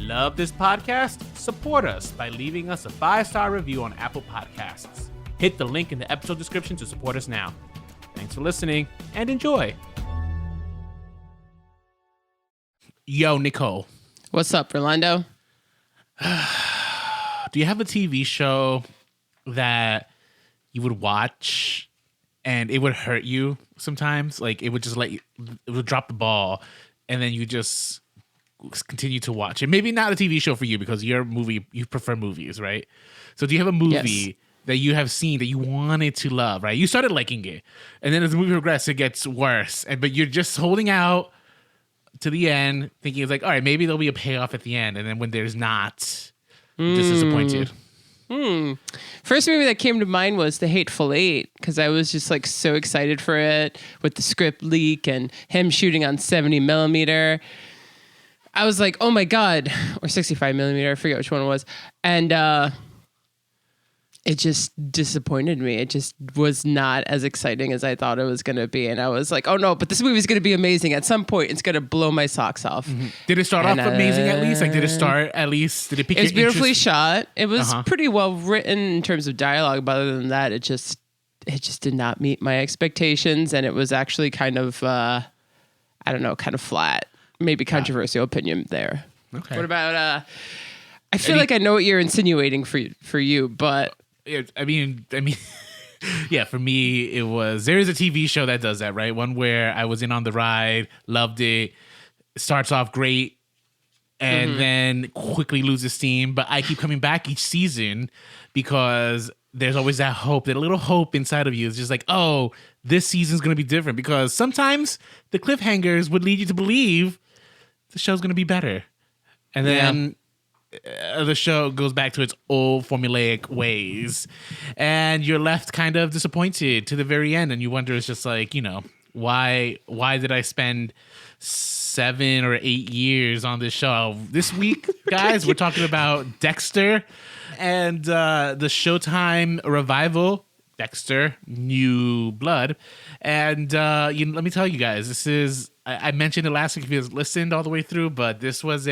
Love this podcast? Support us by leaving us a 5-star review on Apple Podcasts. Hit the link in the episode description to support us now. Thanks for listening and enjoy. Yo, Nicole. What's up, Rolando? Do you have a TV show that you would watch and it would hurt you sometimes? Like it would just it would drop the ball and then you just continue to watch it. Maybe not a TV show for you because you prefer movies, right? So do you have a movie that you have seen that you wanted to love, right? You started liking it and then as the movie progresses, it gets worse. But you're just holding out to the end thinking it's like, all right, maybe there'll be a payoff at the end. And then when there's not, you're just disappointed. First movie that came to mind was The Hateful Eight because I was just like so excited for it with the script leak and him shooting on 70 millimeter. I was like, oh my God, or 65 millimeter. I forget which one it was. And it just disappointed me. It just was not as exciting as I thought it was going to be. And I was like, oh no, but this movie is going to be amazing. At some point, it's going to blow my socks off. Mm-hmm. Did it start off amazing at least? Like, did it start at least? Did it pique your interest? It was beautifully shot. It was Uh-huh. pretty well written in terms of dialogue. But other than that, it just did not meet my expectations. And it was actually kind of, kind of flat. Maybe controversial opinion there. Okay. What about, I feel like I know what you're insinuating for you, but... I mean, yeah, for me, it was, there is a TV show that does that, right? One where I was in on the ride, loved it, starts off great, and then quickly loses steam. But I keep coming back each season because there's always that hope, that little hope inside of you is just like, oh, this season's going to be different. Because sometimes the cliffhangers would lead you to believe the show's going to be better. And then... the show goes back to its old formulaic ways and you're left kind of disappointed to the very end and you wonder, it's just like, why did I spend 7 or 8 years on this show? This week, guys, we're talking about Dexter and the Showtime revival, Dexter New Blood. And let me tell you guys, this is, I mentioned it last week if you listened all the way through, but this was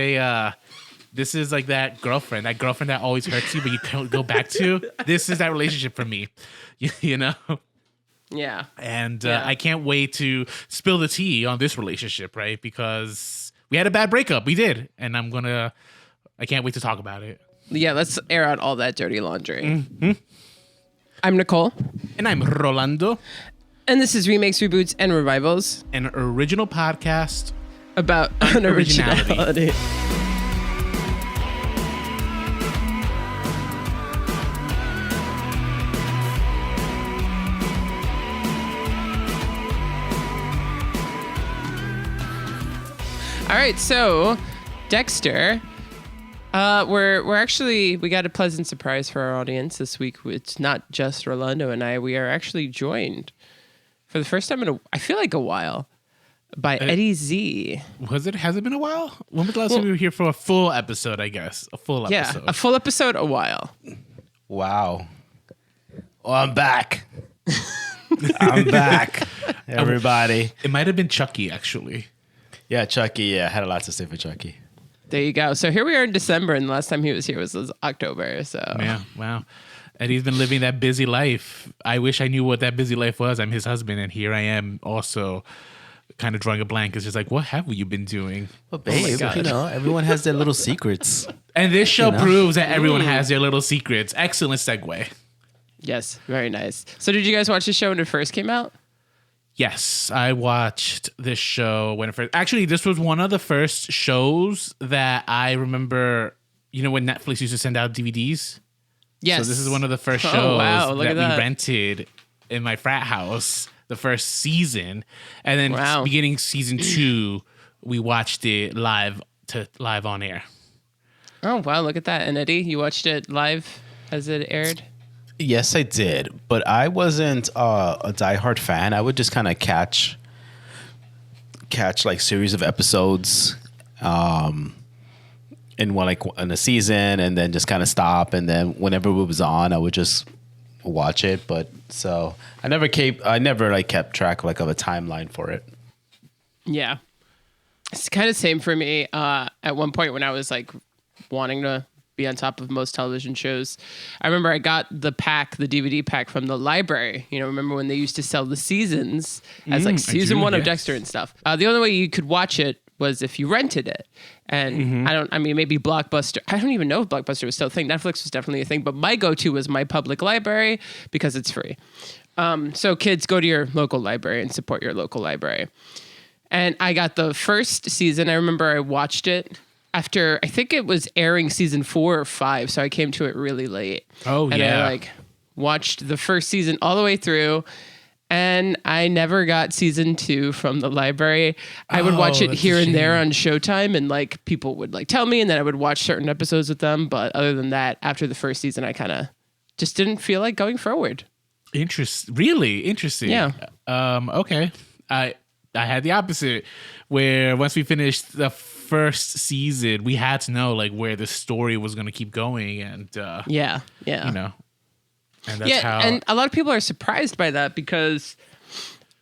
this is like that girlfriend that always hurts you, but you can't go back to. This is that relationship for me, you know? Yeah. And I can't wait to spill the tea on this relationship, right? Because we had a bad breakup. We did. And I can't wait to talk about it. Yeah, let's air out all that dirty laundry. Mm-hmm. I'm Nicole. And I'm Rolando. And this is Remakes, Reboots, and Revivals. An original podcast about unoriginality. All right, so Dexter, we got a pleasant surprise for our audience this week. It's not just Rolando and I. We are actually joined for the first time in a while by Eddie Z. Has it been a while? When was the last time we were here for a full episode? I guess a full episode. Yeah, a full episode. A while. Wow. Oh, I'm back. I'm back, everybody. It might have been Chucky, actually. Yeah, Chucky. Yeah, I had a lot to say for Chucky. There you go. So here we are in December, and the last time he was here was October. So yeah, wow. Eddie's been living that busy life. I wish I knew what that busy life was. I'm his husband, and here I am also kind of drawing a blank. It's just like, what have you been doing? Well, babe, everyone has their little secrets. And this show proves that everyone has their little secrets. Excellent segue. Yes, very nice. So did you guys watch the show when it first came out? Yes, I watched this show when it first... Actually, this was one of the first shows that I remember, when Netflix used to send out DVDs? Yes. So this is one of the first shows that we rented in my frat house, the first season. And then beginning season 2, we watched it live on air. Oh, wow, look at that. And Eddie, you watched it live as it aired? Yes, I did, but I wasn't a diehard fan. I would just kind of catch like series of episodes in a season, and then just kind of stop, and then whenever it was on, I would just watch it. But so I never kept track of a timeline for it. Yeah, it's kind of same for me. At one point when I was wanting to be on top of most television shows. I remember I got the DVD pack from the library. You know, remember when they used to sell the seasons as like season 1 of Dexter and stuff. The only way you could watch it was if you rented it. And maybe Blockbuster. I don't even know if Blockbuster was still a thing. Netflix was definitely a thing, but my go-to was my public library because it's free. So kids, go to your local library and support your local library. And I got the first season. I remember I watched it after, I think it was airing season 4 or 5, so I came to it really late. Oh, and I watched the first season all the way through, and I never got season 2 from the library. I would watch it here and there on Showtime, and like people would like tell me, and then I would watch certain episodes with them. But other than that, after the first season, I kind of just didn't feel like going forward. Really interesting. Yeah. Okay. I had the opposite, where once we finished the first season, we had to know like where the story was going to keep going, and you know, and that's how. And a lot of people are surprised by that because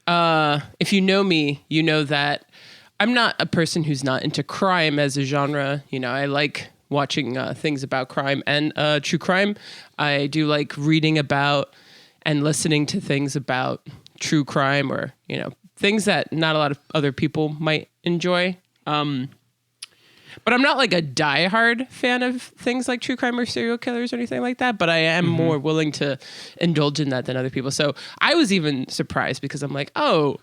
if you know me, you know that I'm not a person who's not into crime as a genre. You know, I like watching things about crime and true crime. I do like reading about and listening to things about true crime, or you know, things that not a lot of other people might enjoy. But I'm not like a diehard fan of things like true crime or serial killers or anything like that. But I am more willing to indulge in that than other people. So I was even surprised because I'm like, oh,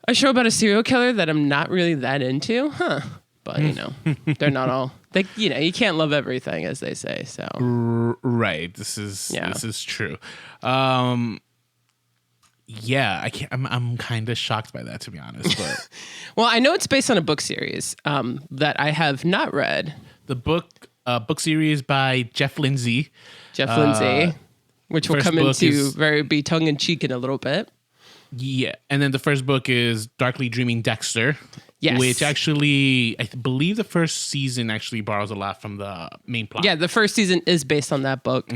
a show about a serial killer that I'm not really that into, huh? But you know, they're not all. You know, you can't love everything, as they say. So right, this is true. Yeah, I can't. I'm kind of shocked by that, to be honest. But well, I know it's based on a book series that I have not read. The book series by Jeff Lindsay. Which will come into be tongue in cheek in a little bit. Yeah, and then the first book is Darkly Dreaming Dexter. Yes. Which actually, I believe the first season actually borrows a lot from the main plot. Yeah, the first season is based on that book,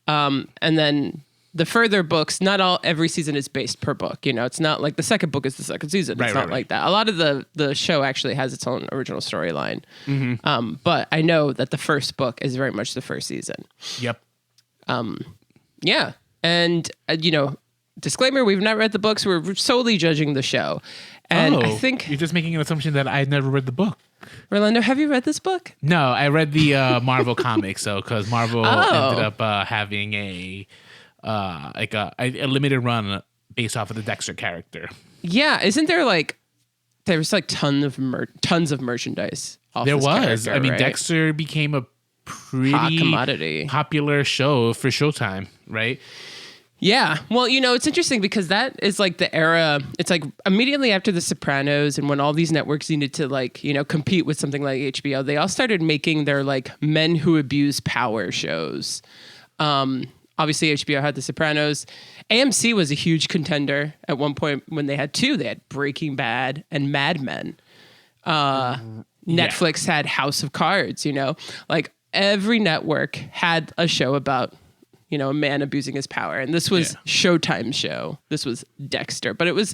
and then. The further books, every season is based per book. You know, it's not like the second book is the second season. It's not like that. A lot of the show actually has its own original storyline. But I know that the first book is very much the first season. Yep. Yeah. And, you know, disclaimer, we've not read the books. We're solely judging the show. And I think... You're just making an assumption that I never read the book. Rolando, have you read this book? No, I read the Marvel comics, because Marvel ended up having a limited run based off of the Dexter character. Yeah, isn't there there's tons of merchandise off there this was. I mean, right? Dexter became a pretty hot commodity, popular show for Showtime, right? Yeah. Well, you know, it's interesting because that is like the era. It's like immediately after The Sopranos, and when all these networks needed to compete with something like HBO, they all started making their men who abuse power shows. Obviously, HBO had The Sopranos. AMC was a huge contender at one point when they had two. They had Breaking Bad and Mad Men. Netflix had House of Cards, you know. Every network had a show about, you know, a man abusing his power. And this was Showtime's show. This was Dexter. But it was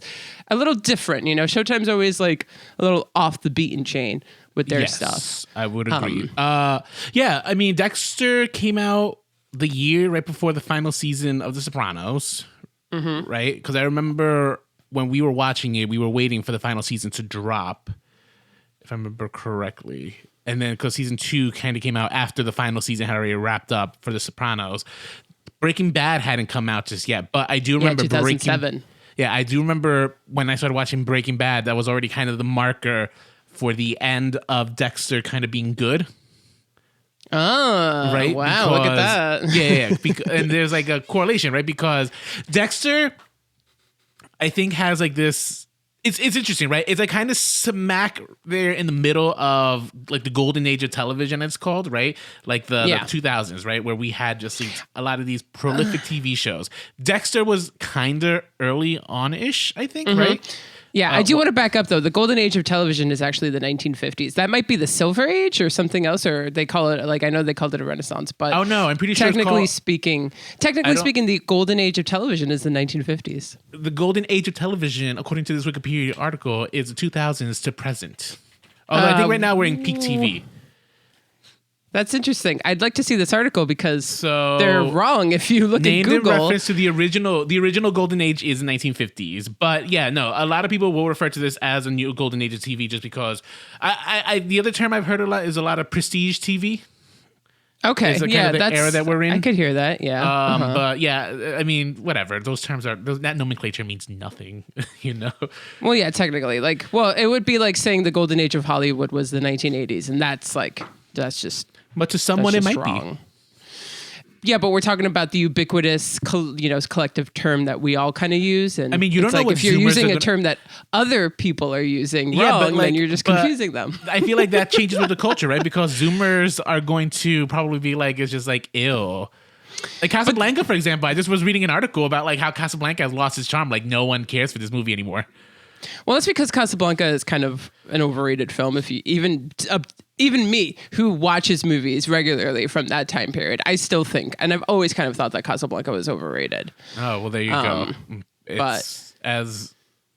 a little different, you know. Showtime's always a little off the beaten chain with their stuff. I would agree. I mean, Dexter came out the year right before the final season of The Sopranos, right? Because I remember when we were watching it, we were waiting for the final season to drop, if I remember correctly. And then because season 2 kind of came out after the final season had already wrapped up for The Sopranos. Breaking Bad hadn't come out just yet, but I do remember 2007. I do remember when I started watching Breaking Bad, that was already kind of the marker for the end of Dexter kind of being good. Oh, right? Wow, look at that. Yeah. And there's a correlation, right? Because Dexter, I think, has this... It's interesting, right? It's kind of smack there in the middle of the golden age of television, it's called, right? The 2000s, right? Where we had just a lot of these prolific TV shows. Dexter was kind of early on-ish, I think, right? Yeah, I do want to back up, though. The golden age of television is actually the 1950s. That might be the silver age or something else, or they call it, I know they called it a renaissance, but... Oh, no, I'm pretty sure technically speaking, the golden age of television is the 1950s. The golden age of television, according to this Wikipedia article, is the 2000s to present. Although I think right now we're in peak TV. That's interesting. I'd like to see this article because So they're wrong if you look at named in Google. reference to the original golden age is the 1950s. But yeah, no, a lot of people will refer to this as a new golden age of TV just because the other term I've heard a lot is a lot of prestige TV. Okay, Is the yeah, kind of the that's era that we're in. I could hear that. Yeah, But yeah, I mean, whatever. Those terms that nomenclature means nothing, you know. Well, yeah, technically, like, well, it would be like saying the golden age of Hollywood was the 1980s, and that's just. But to someone, it just might wrong. Yeah, but we're talking about the ubiquitous, collective term that we all kind of use, and I mean, you don't it's know like what if you're Zoomers using are a term that other people are using Yeah, wrong, but, like, then you're just but confusing them. I feel like that changes with the culture, right? Because Zoomers are going to probably be like, it's just like, ew. Like Casablanca, for example, I just was reading an article about like how Casablanca has lost its charm. Like no one cares for this movie anymore. Well, that's because Casablanca is kind of an overrated film. If you even me, who watches movies regularly from that time period, I still think, and I've always kind of thought that Casablanca was overrated. Oh, well, there you go.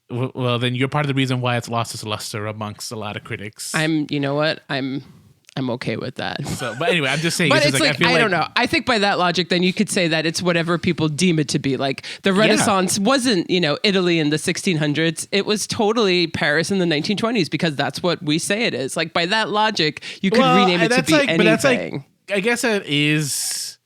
Well, then you're part of the reason why it's lost its luster amongst a lot of critics. You know what? I'm okay with that. So, but anyway, I'm just saying. But it's just like, I don't know. I think by that logic, then you could say that it's whatever people deem it to be. Like the Renaissance wasn't, Italy in the 1600s. It was totally Paris in the 1920s because that's what we say it is. Like by that logic, you could rename it to be anything. But that's like, I guess it is.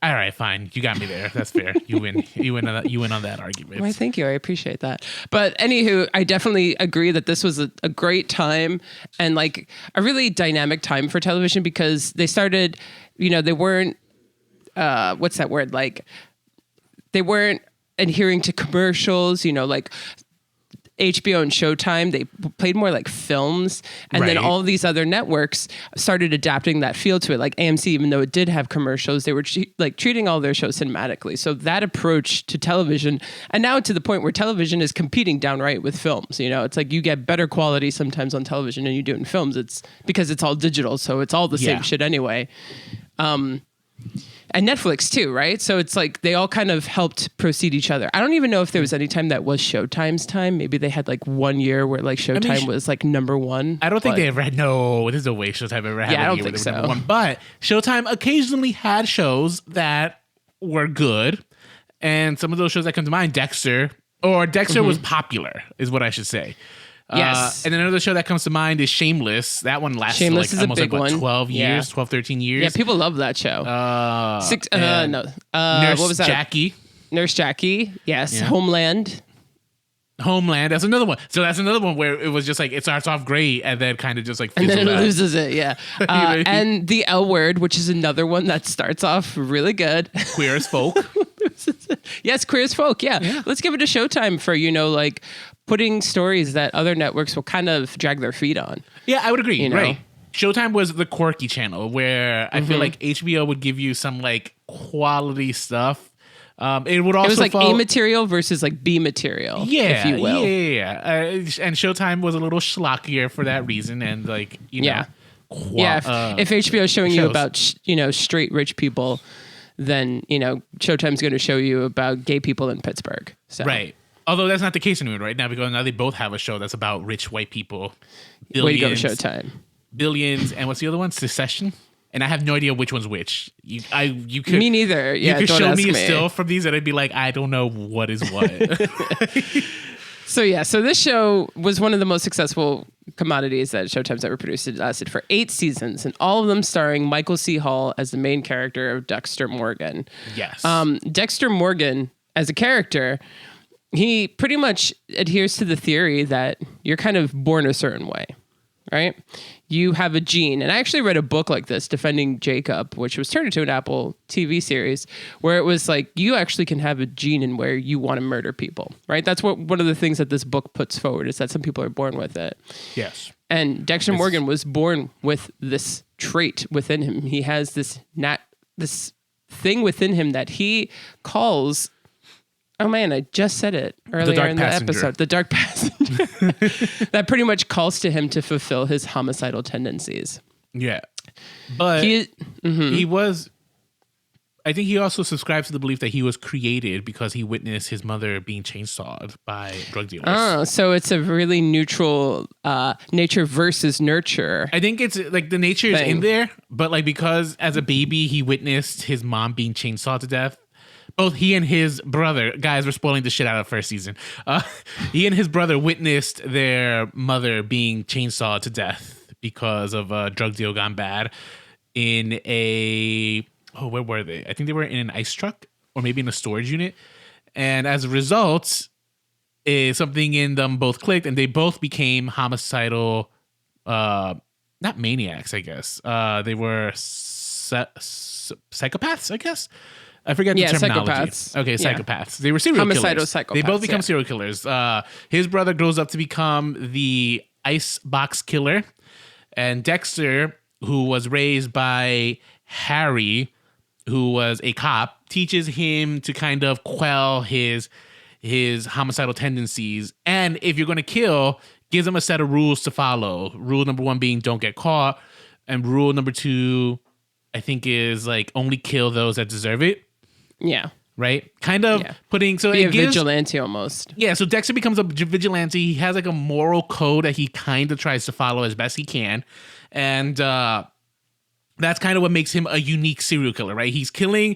All right, fine. You got me there. That's fair. You win. You win on that argument. Well, thank you. I appreciate that. But anywho, I definitely agree that this was a great time and like a really dynamic time for television because they started, they weren't, what's that word? Like they weren't adhering to commercials, like HBO and Showtime, they played more like films. And then all of these other networks started adapting that feel to it. Like AMC, even though it did have commercials, they were treating all their shows cinematically. So that approach to television, and now to the point where television is competing downright with films. It's like you get better quality sometimes on television than you do in films. It's because it's all digital. So it's all the same shit anyway. And Netflix too, right? So it's like they all kind of helped precede each other. I don't even know if there was any time that was Showtime's time. Maybe they had like 1 year where like Showtime was like number one. I don't think they ever had. No, there's no way Showtime ever had. Yeah, I don't think think so. Number one. But Showtime occasionally had shows that were good, and some of those shows that come to mind, Dexter was popular, is what I should say. Yes. And another show that comes to mind is Shameless. That one lasted Shameless like is almost a big one. 12 years, 12, 13 years. Yeah, people love that show. Nurse what was that? Jackie. Nurse Jackie. Yes. Yeah. Homeland. That's another one. So that's another one where it was just like it starts off great and then kind of just like And then it fizzles out. loses it, yeah. And The L Word, which is another one that starts off really good. Queer as Folk. Yes, Queer as Folk, yeah. Let's give it a Showtime for, like putting stories that other networks will kind of drag their feet on. Yeah, I would agree. Right. Showtime was the quirky channel where I feel like HBO would give you some like quality stuff. It would also it was like A material versus like B material, if you will. Yeah. And Showtime was a little schlockier for that reason, and like if HBO is showing you about straight rich people, then Showtime's going to show you about gay people in Pittsburgh. So. Right. Although that's not the case anymore right now because now they both have a show that's about rich white people. Way to go, Showtime. Billions, and what's the other one? Secession. And I have no idea which one's which. You could me neither. Yeah, you could don't show ask me a me. still from these, and I'd be like, I don't know what is what. So this show was one of the most successful commodities that Showtime's ever produced. It lasted for 8 seasons, and all of them starring Michael C. Hall as the main character of Dexter Morgan. Yes. Dexter Morgan as a character, he pretty much adheres to the theory that you're kind of born a certain way, right? You have a gene. And I actually read a book like this, Defending Jacob, which was turned into an Apple TV series, where it was like, you actually can have a gene in where you want to murder people, right? That's what one of the things that this book puts forward is that some people are born with it. Yes. And Dexter Morgan was born with this trait within him. He has this thing within him that he calls... Oh man, I just said it earlier in the episode. The dark passenger. That pretty much calls to him to fulfill his homicidal tendencies. Yeah. But he was, I think he also subscribes to the belief that he was created because he witnessed his mother being chainsawed by drug dealers. Oh, so it's a really neutral nature versus nurture. I think it's like the nature is in there, but like because as a baby he witnessed his mom being chainsawed to death. Both he and his brother, guys, we're spoiling the shit out of the first season. He and his brother witnessed their mother being chainsawed to death because of a drug deal gone bad in a... Oh, where were they? I think they were in an ice truck or maybe in a storage unit. And as a result, something in them both clicked and they both became homicidal, not maniacs, I guess. They were psychopaths, I guess. I forget the terminology. Psychopaths. Okay, psychopaths. They were serial Homicidal killers. psychopaths. They both become serial killers. His brother grows up to become the ice box killer. And Dexter, who was raised by Harry, who was a cop, teaches him to kind of quell his homicidal tendencies. And if you're going to kill, gives him a set of rules to follow. Rule number 1 being don't get caught. And rule number 2, I think, is like only kill those that deserve it. Yeah. Right? Kind of putting... So Be it a gives, vigilante almost. Yeah, so Dexter becomes a vigilante. He has like a moral code that he kind of tries to follow as best he can. And that's kind of what makes him a unique serial killer, right? He's killing...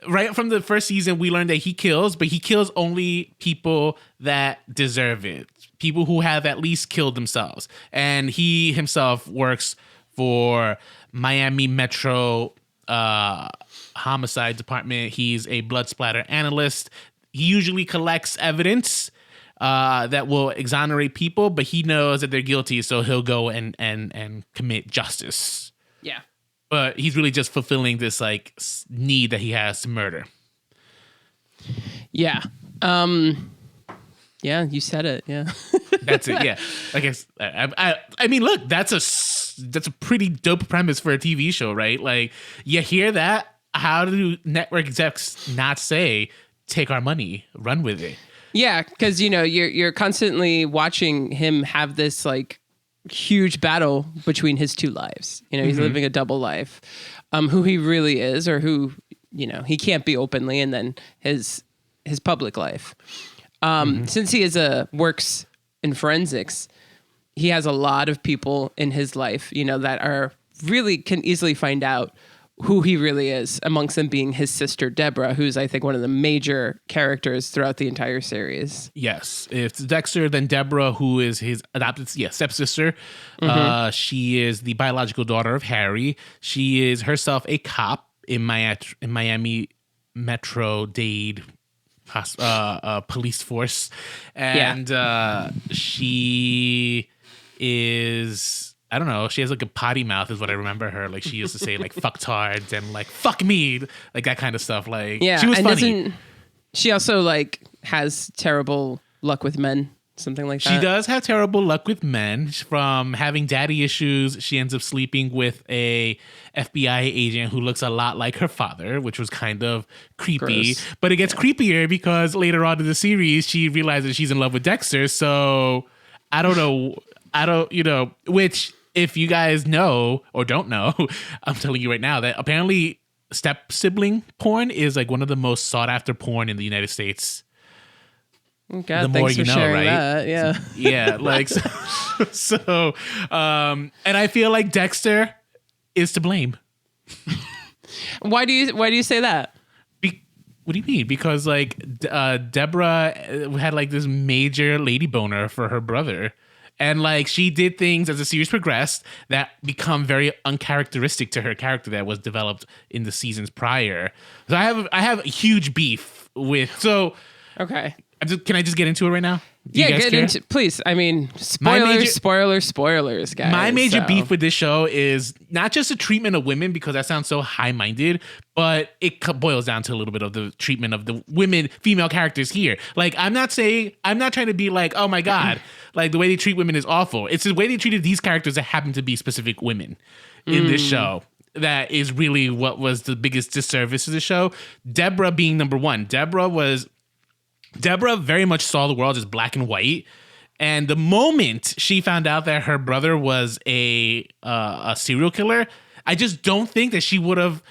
Right from the first season, we learned that he kills, but he kills only people that deserve it. People who have at least killed themselves. And he himself works for Miami Metro Homicide Department. He's a blood splatter analyst. He usually collects evidence that will exonerate people, but he knows that they're guilty, so he'll go and commit justice. Yeah. But he's really just fulfilling this like need that he has to murder. Yeah. Yeah, you said it. Yeah. That's it. Yeah. I guess. I mean, look, that's a pretty dope premise for a TV show, right? Like, you hear that? How do network execs not say, "Take our money, run with it"? Yeah, because you're constantly watching him have this like huge battle between his two lives. He's living a double life. Who he really is, or who he can't be openly, and then his public life. Since he works in forensics, he has a lot of people in his life, that are really can easily find out who he really is, amongst them being his sister, Deborah, who's, I think, one of the major characters throughout the entire series. Yes. If it's Dexter, then Deborah, who is his adopted stepsister. She is the biological daughter of Harry. She is herself a cop in Miami Metro-Dade police force. And she is... I don't know. She has like a potty mouth is what I remember her. Like she used to say like fucktards and like fuck me. Like that kind of stuff. Like she was funny. She also like has terrible luck with men. Something like that. She does have terrible luck with men. From having daddy issues, she ends up sleeping with a FBI agent who looks a lot like her father, which was kind of creepy. Gross. But it gets creepier because later on in the series, she realizes she's in love with Dexter. So I don't know, which... If you guys know or don't know, I'm telling you right now that apparently step sibling porn is like one of the most sought after porn in the United States. God, the more thanks you for know, sharing right? That. Yeah. Yeah. Like, and I feel like Dexter is to blame. Why do you say that? What do you mean? Because like Deborah had like this major lady boner for her brother. And like she did things as the series progressed that become very uncharacteristic to her character that was developed in the seasons prior. So I have a huge beef with. So okay, can I just get into it right now? Get into, please. I mean, spoilers, guys. My major beef with this show is not just the treatment of women, because that sounds so high-minded, but it boils down to a little bit of the treatment of the female characters here. Like, I'm not trying to be like, oh my God, like the way they treat women is awful. It's the way they treated these characters that happen to be specific women in this show. That is really what was the biggest disservice to the show. Deborah being number one. Deborah very much saw the world as black and white. And the moment she found out that her brother was a serial killer, I just don't think that she would have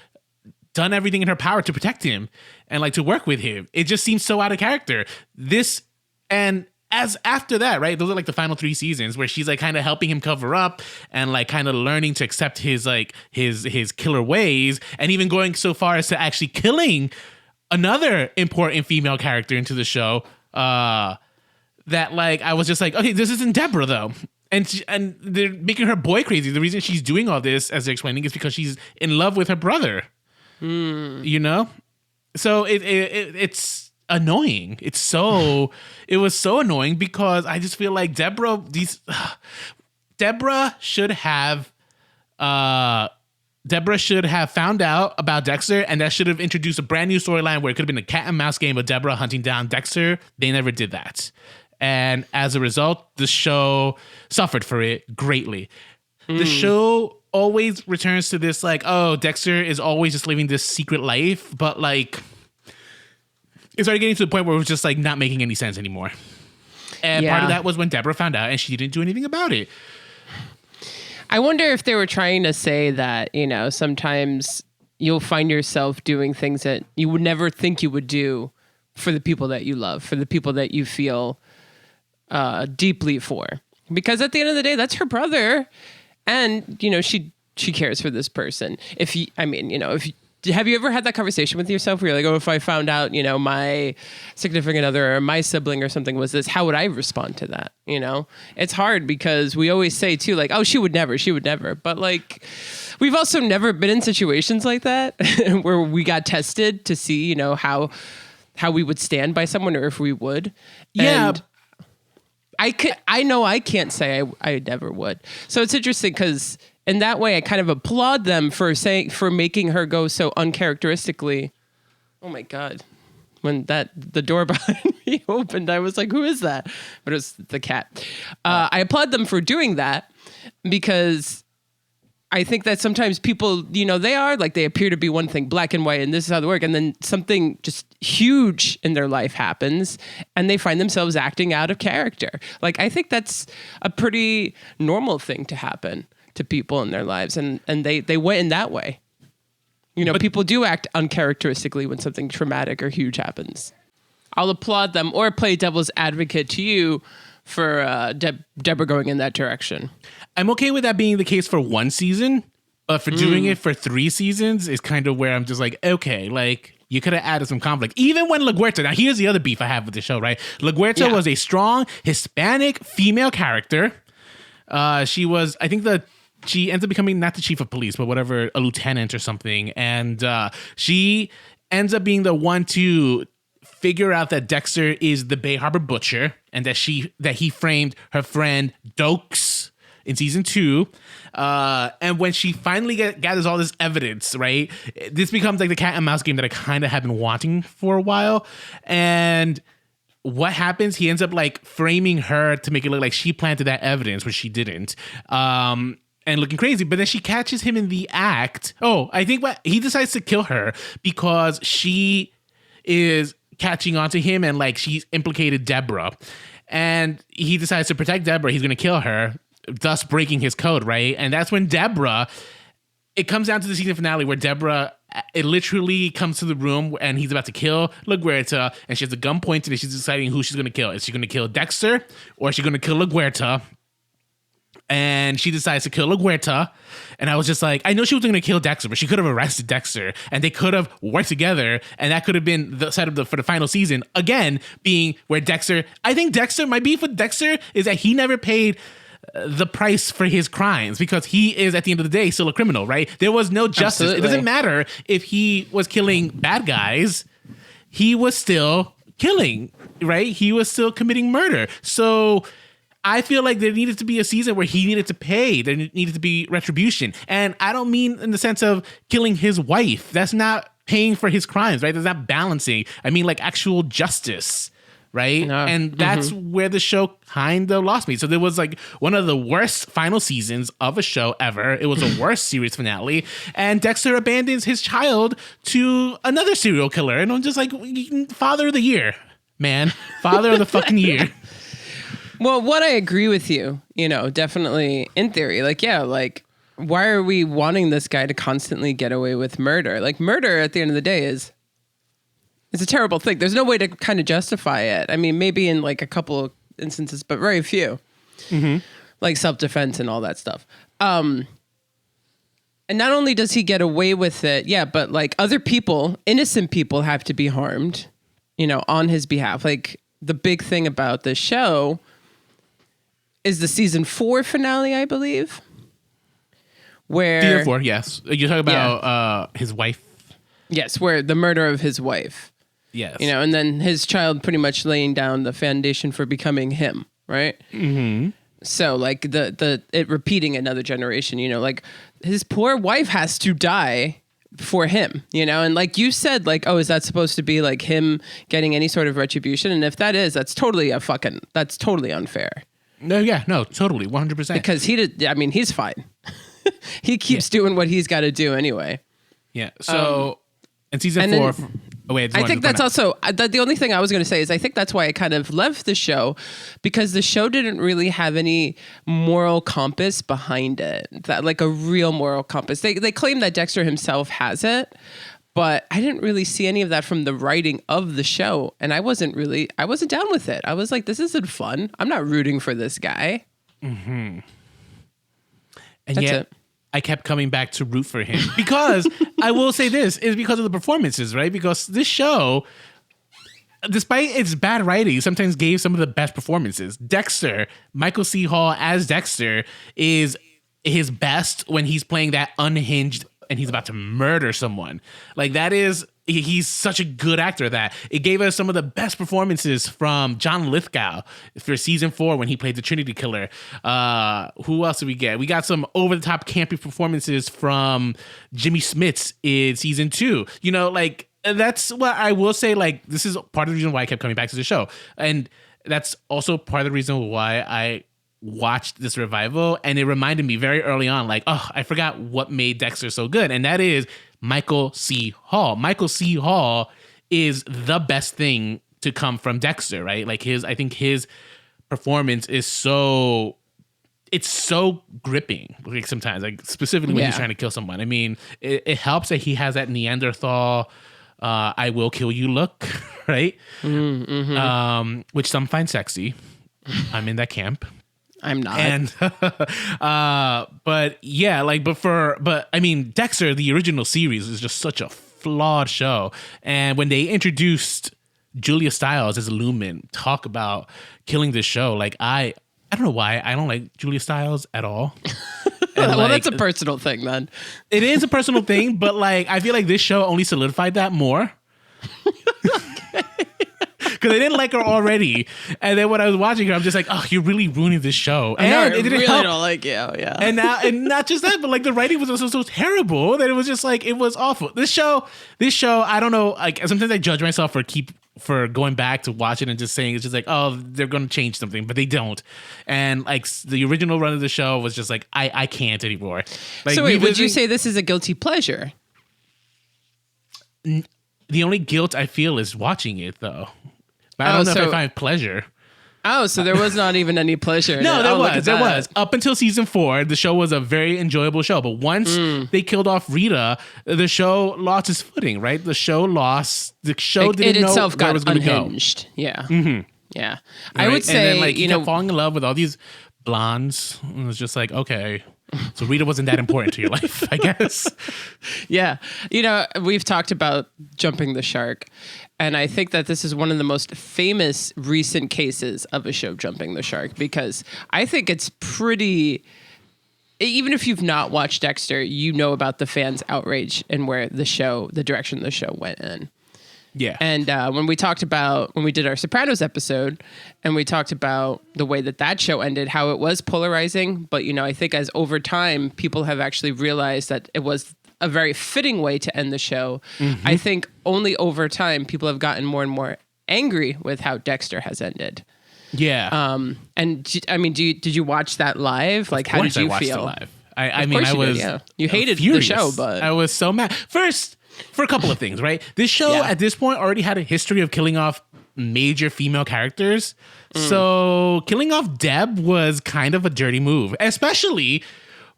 done everything in her power to protect him and like to work with him. It just seems so out of character. This and as after that, right? Those are like the final 3 seasons where she's like kind of helping him cover up and like kind of learning to accept his like his killer ways, and even going so far as to actually killing another important female character into the show. That like I was just like, okay, this isn't Deborah though. And they're making her boy crazy. The reason she's doing all this, as they're explaining, is because she's in love with her brother. You know? So it's annoying. It was so annoying because I just feel like Deborah should have found out about Dexter, and that should have introduced a brand new storyline where it could have been a cat and mouse game of Deborah hunting down Dexter. They never did that. And as a result, the show suffered for it greatly. The show always returns to this like, oh, Dexter is always just living this secret life, but like it started getting to the point where it was just like not making any sense anymore. And part of that was when Deborah found out and she didn't do anything about it. I wonder if they were trying to say that, you know, sometimes you'll find yourself doing things that you would never think you would do for the people that you love, for the people that you feel deeply for. Because at the end of the day, that's her brother. And, you know, she cares for this person. Have you ever had that conversation with yourself where you're like, oh, if I found out, you know, my significant other or my sibling or something was this, how would I respond to that? You know, it's hard because we always say too, like, oh, she would never. But like, we've also never been in situations like that where we got tested to see, you know, how we would stand by someone or if we would. Yeah. And I know I can't say I never would. So it's interesting because in that way, I kind of applaud them for making her go so uncharacteristically. Oh my God. When the door behind me opened, I was like, who is that? But it was the cat. I applaud them for doing that because I think that sometimes people, you know, they appear to be one thing, black and white, and this is how they work. And then something just huge in their life happens and they find themselves acting out of character. Like, I think that's a pretty normal thing to happen to people in their lives. And they went in that way. You know, people do act uncharacteristically when something traumatic or huge happens. I'll applaud them or play devil's advocate to you for Deborah going in that direction. I'm okay with that being the case for 1 season, but for doing it for 3 seasons is kind of where I'm just like, okay, like you could have added some conflict. Even when LaGuerta, now here's the other beef I have with the show, right? LaGuerta was a strong Hispanic female character. She was, I think she ends up becoming not the chief of police, but whatever, a lieutenant or something. And she ends up being the one to figure out that Dexter is the Bay Harbor butcher and that he framed her friend Dokes in season 2. And when she finally gathers all this evidence, right, this becomes like the cat and mouse game that I kind of have been wanting for a while. And what happens? He ends up like framing her to make it look like she planted that evidence, which she didn't. And looking crazy, but then she catches him in the act. Oh, I think he decides to kill her because she is catching on to him and like she's implicated Deborah. And he decides to protect Deborah. He's going to kill her, thus breaking his code, right? And that's when it comes down to the season finale where Deborah, it literally comes to the room and he's about to kill LaGuerta and she has a gun pointed and she's deciding who she's going to kill. Is she going to kill Dexter or is she going to kill LaGuerta? And she decides to kill LaGuerta. And I was just like, I know she was going to kill Dexter, but she could have arrested Dexter and they could have worked together. And that could have been the setup for the final season. Again, being where I think my beef with Dexter is that he never paid the price for his crimes because he is at the end of the day still a criminal, right? There was no justice. Absolutely. It doesn't matter if he was killing bad guys. He was still killing, right? He was still committing murder. So I feel like there needed to be a season where he needed to pay. There needed to be retribution. And I don't mean in the sense of killing his wife. That's not paying for his crimes, right? That's not balancing. I mean like actual justice, right? And that's where the show kind of lost me. So there was like one of the worst final seasons of a show ever. It was a worst series finale. And Dexter abandons his child to another serial killer. And I'm just like, father of the year, man. Father of the fucking year. Well, what I agree with you, you know, definitely in theory, like, yeah, like why are we wanting this guy to constantly get away with murder? Like murder at the end of the day is it's a terrible thing. There's no way to kind of justify it. I mean, maybe in like a couple of instances, but very few. Like self-defense and all that stuff. And not only does he get away with it, but like other people, innocent people have to be harmed, on his behalf. Like the big thing about this show is the season 4 finale, I believe. Where season 4, yes. You're talking about his wife. Yes, where the murder of his wife. Yes. And then his child pretty much laying down the foundation for becoming him, right? Mm-hmm. So like it repeating another generation, like his poor wife has to die for him, and like you said, like, oh, is that supposed to be like him getting any sort of retribution? And if that is, that's totally unfair. No, totally, 100%. Because he's fine. He keeps doing what he's got to do anyway. Yeah. So in season 4, I think that's also the only thing I was going to say is I think that's why I kind of left the show, because the show didn't really have any moral compass behind it, that like a real moral compass. They claim that Dexter himself has it, but I didn't really see any of that from the writing of the show, and I wasn't down with it. I was like, this isn't fun. I'm not rooting for this guy. Mm-hmm. And that's yet, it. I kept coming back to root for him because I will say this is because of the performances, right? Because this show, despite its bad writing, sometimes gave some of the best performances. Dexter, Michael C. Hall as Dexter is his best when he's playing that unhinged and he's about to murder someone. Like that is, he's such a good actor that it gave us some of the best performances from John Lithgow for season 4 when he played the Trinity Killer. Who else did we get? We got some over the top campy performances from Jimmy Smits in season 2. Like that's what I will say. Like this is part of the reason why I kept coming back to the show, and that's also part of the reason why I watched this revival. And it reminded me very early on, like, oh, I forgot what made Dexter so good, and that is Michael C. Hall. Michael C. Hall is the best thing to come from Dexter, right? Like I think his performance is so gripping. Like sometimes, like specifically when he's trying to kill someone. I mean, it helps that he has that Neanderthal, I will kill you look, right? Mm-hmm. Which some find sexy. I'm in that camp. I'm not. And but I mean, Dexter, the original series, is just such a flawed show. And when they introduced Julia Stiles as Lumen, talk about killing this show. Like I don't know why I don't like Julia Stiles at all. Well, that's a personal thing, man. It is a personal thing, but like I feel like this show only solidified that more. Because I didn't like her already, and then when I was watching her, I'm just like, "Oh, you're really ruining this show." And I it didn't really help. don't like you, yeah. And not just that, but like the writing was also so terrible that it was just like it was awful. This show, I don't know. Like sometimes I judge myself for going back to watch it and just saying it's just like, oh, they're going to change something, but they don't. And like the original run of the show was just like, I can't anymore. Like, so wait, would you say this is a guilty pleasure? The only guilt I feel is watching it, though. But I don't know if I find pleasure. Oh, so there was not even any pleasure in No, it. There was. Up until season 4, the show was a very enjoyable show. But once they killed off Rita, the show lost its footing, right? The show didn't know where it was going to go. Unhinged. Yeah. Mm-hmm. Yeah. Right? I would say, and then, like, you kept falling in love with all these blondes. And it was just like, okay. So Rita wasn't that important to your life, I guess. Yeah. We've talked about jumping the shark. And I think that this is one of the most famous recent cases of a show jumping the shark, because I think it's pretty, even if you've not watched Dexter, you know about the fans' outrage and where the direction the show went in. Yeah. And when we did our Sopranos episode, and we talked about the way that show ended, how it was polarizing. But, I think as over time, people have actually realized that it was a very fitting way to end the show. Mm-hmm. I think only over time, people have gotten more and more angry with how Dexter has ended. Yeah. And I mean, did you watch that live? Like, how did you feel? It live. I mean, I was. You hated furious. The show, but I was so mad. First, for a couple of things, right? This show at this point already had a history of killing off major female characters. So killing off Deb was kind of a dirty move, especially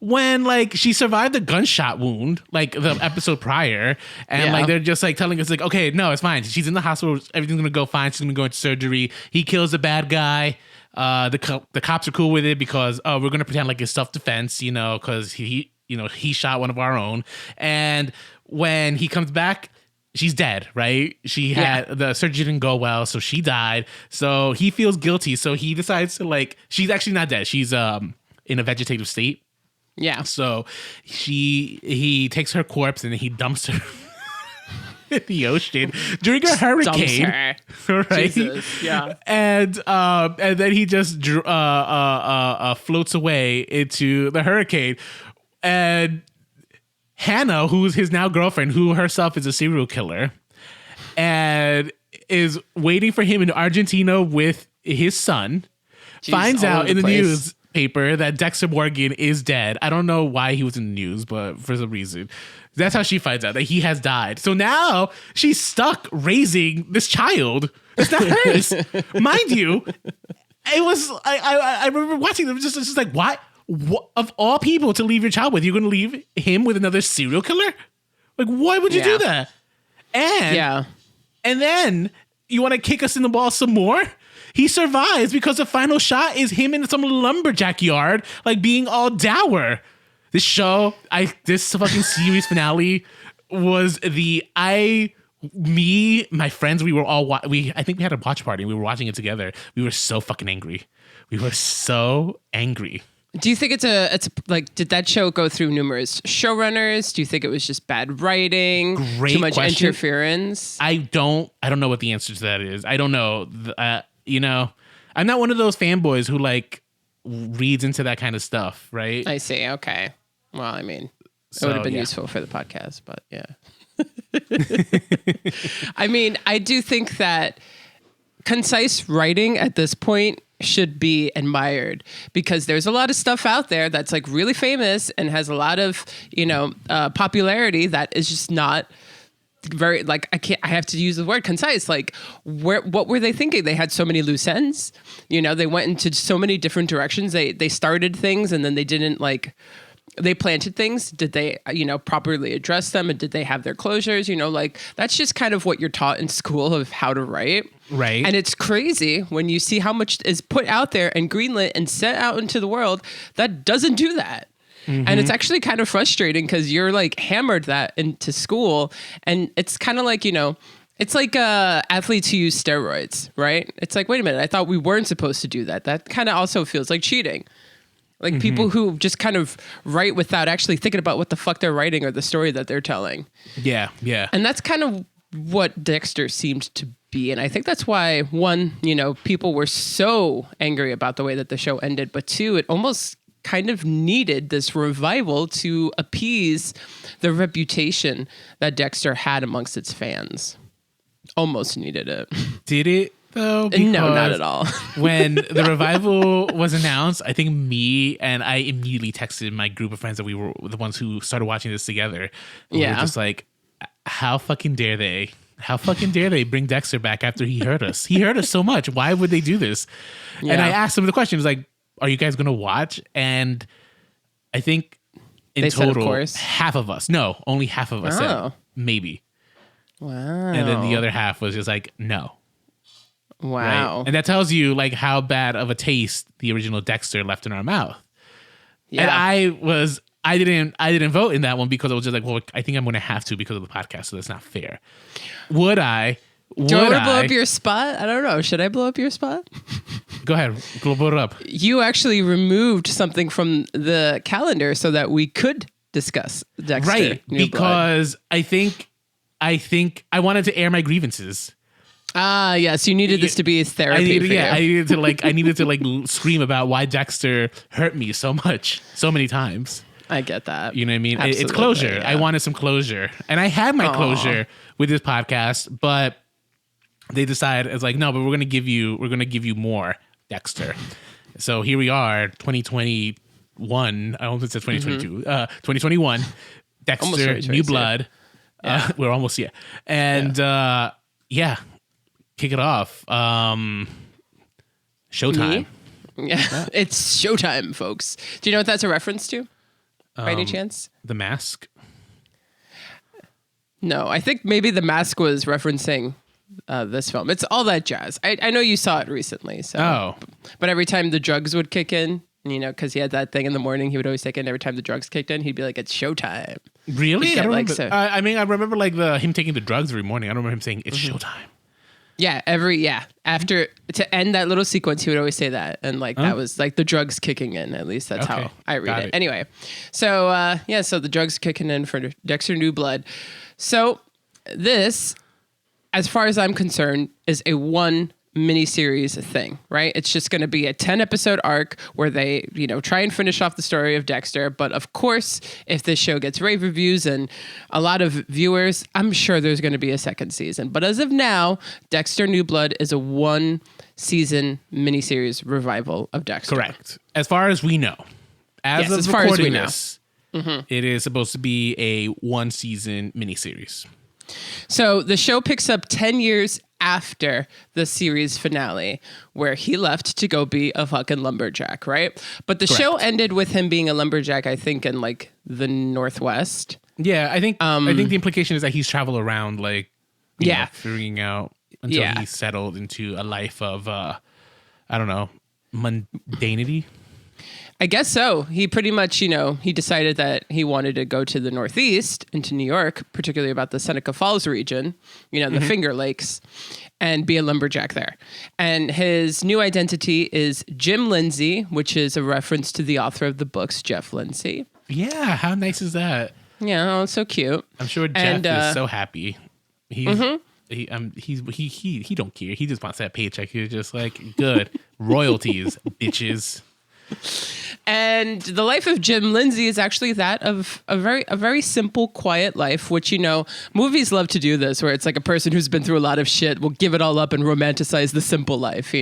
when like she survived a gunshot wound like the episode prior, and like they're just like telling us like, okay, no, it's fine, she's in the hospital, everything's gonna go fine, she's gonna go into surgery. He kills the bad guy. The cops are cool with it because we're gonna pretend like it's self-defense, you know, because he shot one of our own. And when he comes back, she's dead, right? She had the surgery didn't go well, so she died. So he feels guilty, so he decides to like, she's actually not dead, she's in a vegetative state. Yeah. So he takes her corpse and he dumps her in the ocean during a hurricane. Right? Jesus, yeah. And then he just floats away into the hurricane. And Hannah, who's his now girlfriend, who herself is a serial killer, and is waiting for him in Argentina with his son, finds out in the newspaper that Dexter Morgan is dead. I don't know why he was in the news, but for some reason, that's how she finds out that he has died. So now she's stuck raising this child. It's not hers, mind you. It was I remember watching them just like, why? What, of all people to leave your child with, you're going to leave him with another serial killer? Like, why would you do that? And then you want to kick us in the ball some more? He survives because the final shot is him in some lumberjack yard, like being all dour. This fucking series finale was my friends, we were all, I think we had a watch party and we were watching it together. We were so fucking angry. We were so angry. Do you think it's like, did that show go through numerous showrunners? Do you think it was just bad writing? Great too much question. Interference? I don't know what the answer to that is. I don't know. You know, I'm not one of those fanboys who like reads into that kind of stuff, right? I see. Okay. Well, I mean, it would have been useful for the podcast, but yeah. I mean, I do think that concise writing at this point should be admired, because there's a lot of stuff out there that's like really famous and has a lot of, popularity that is just not very, like, I have to use the word concise. Like, what were they thinking? They had so many loose ends, they went into so many different directions. They started things and then they didn't, like, they planted things. Did they, properly address them? And did they have their closures? Like, that's just kind of what you're taught in school of how to write. Right. And it's crazy when you see how much is put out there and greenlit and set out into the world that doesn't do that. Mm-hmm. And it's actually kind of frustrating because you're like hammered that into school. And it's kind of like, it's like athletes who use steroids, right? It's like, wait a minute, I thought we weren't supposed to do that. That kind of also feels like cheating. Like people who just kind of write without actually thinking about what the fuck they're writing or the story that they're telling. Yeah, yeah. And that's kind of what Dexter seemed to be. And I think that's why, one, people were so angry about the way that the show ended. But two, it almost kind of needed this revival to appease the reputation that Dexter had amongst its fans. Almost needed it. Did it? Though, no, not at all. When the revival was announced, I think I immediately texted my group of friends that we were the ones who started watching this together. We were just like, how fucking dare they? How fucking dare they bring Dexter back after he hurt us? He hurt us so much. Why would they do this? Yeah. And I asked them the question, was like, are you guys going to watch? And I think in total, half of us, only half of us said maybe. Wow. And then the other half was just like, no. Wow. Right? And that tells you like how bad of a taste the original Dexter left in our mouth. Yeah. And I didn't vote in that one because I was just like, well, I think I'm going to have to because of the podcast, so that's not fair. Would I? Do you want to blow up your spot? I don't know. Should I blow up your spot? Go ahead. Blow it up. You actually removed something from the calendar so that we could discuss Dexter. Right. Because I think I wanted to air my grievances. Ah, yes. You needed this to be therapy for you. I needed to scream about why Dexter hurt me so much, so many times. I get that. You know what I mean? Absolutely, it's closure. yeah. I wanted some closure. And I had my closure with this podcast, but they decided it's like, no, but we're gonna give you more Dexter. So here we are, 2021. I almost said 2022. 2021. Dexter, New Blood. Yeah. We're almost And kick it off. Showtime. Yeah, it's Showtime, folks. Do you know what that's a reference to? by any chance? The Mask. No, I think maybe The Mask was referencing this film. It's All That Jazz. I know you saw it recently. So. Oh. But every time the drugs would kick in, because he had that thing in the morning he would always take it, and every time the drugs kicked in, he'd be like, it's showtime. Really? I don't remember. so. I mean, I remember like him taking the drugs every morning. I don't remember him saying, it's showtime. Yeah, after, to end that little sequence, he would always say that. And that was like the drugs kicking in. At least that's how I read it. Anyway, so so the drugs kicking in for Dexter New Blood. So this, as far as I'm concerned, is a one miniseries thing, right? It's just going to be a 10-episode arc where they, try and finish off the story of Dexter. But of course, if this show gets rave reviews and a lot of viewers, I'm sure there's going to be a second season. But as of now, Dexter New Blood is a one-season miniseries revival of Dexter. Correct. As far as we know. As far as we know. It is supposed to be a one-season miniseries. So the show picks up 10 years after the series finale, where he left to go be a fucking lumberjack, right? But the show ended with him being a lumberjack, I think, in the Northwest. Yeah, I think the implication is that he's traveled around, figuring out until he's settled into a life of, I don't know, mundanity. I guess so. He pretty much, he decided that he wanted to go to the Northeast, into New York, particularly about the Seneca Falls region, the Finger Lakes, and be a lumberjack there. And his new identity is Jim Lindsay, which is a reference to the author of the books, Jeff Lindsay. Yeah, how nice is that? Yeah, it's so cute. I'm sure Jeff is so happy. He don't care. He just wants that paycheck. He's just like, good royalties, bitches. And the life of Jim Lindsay is actually that of a very simple, quiet life, which, movies love to do this, where it's like a person who's been through a lot of shit will give it all up and romanticize the simple life,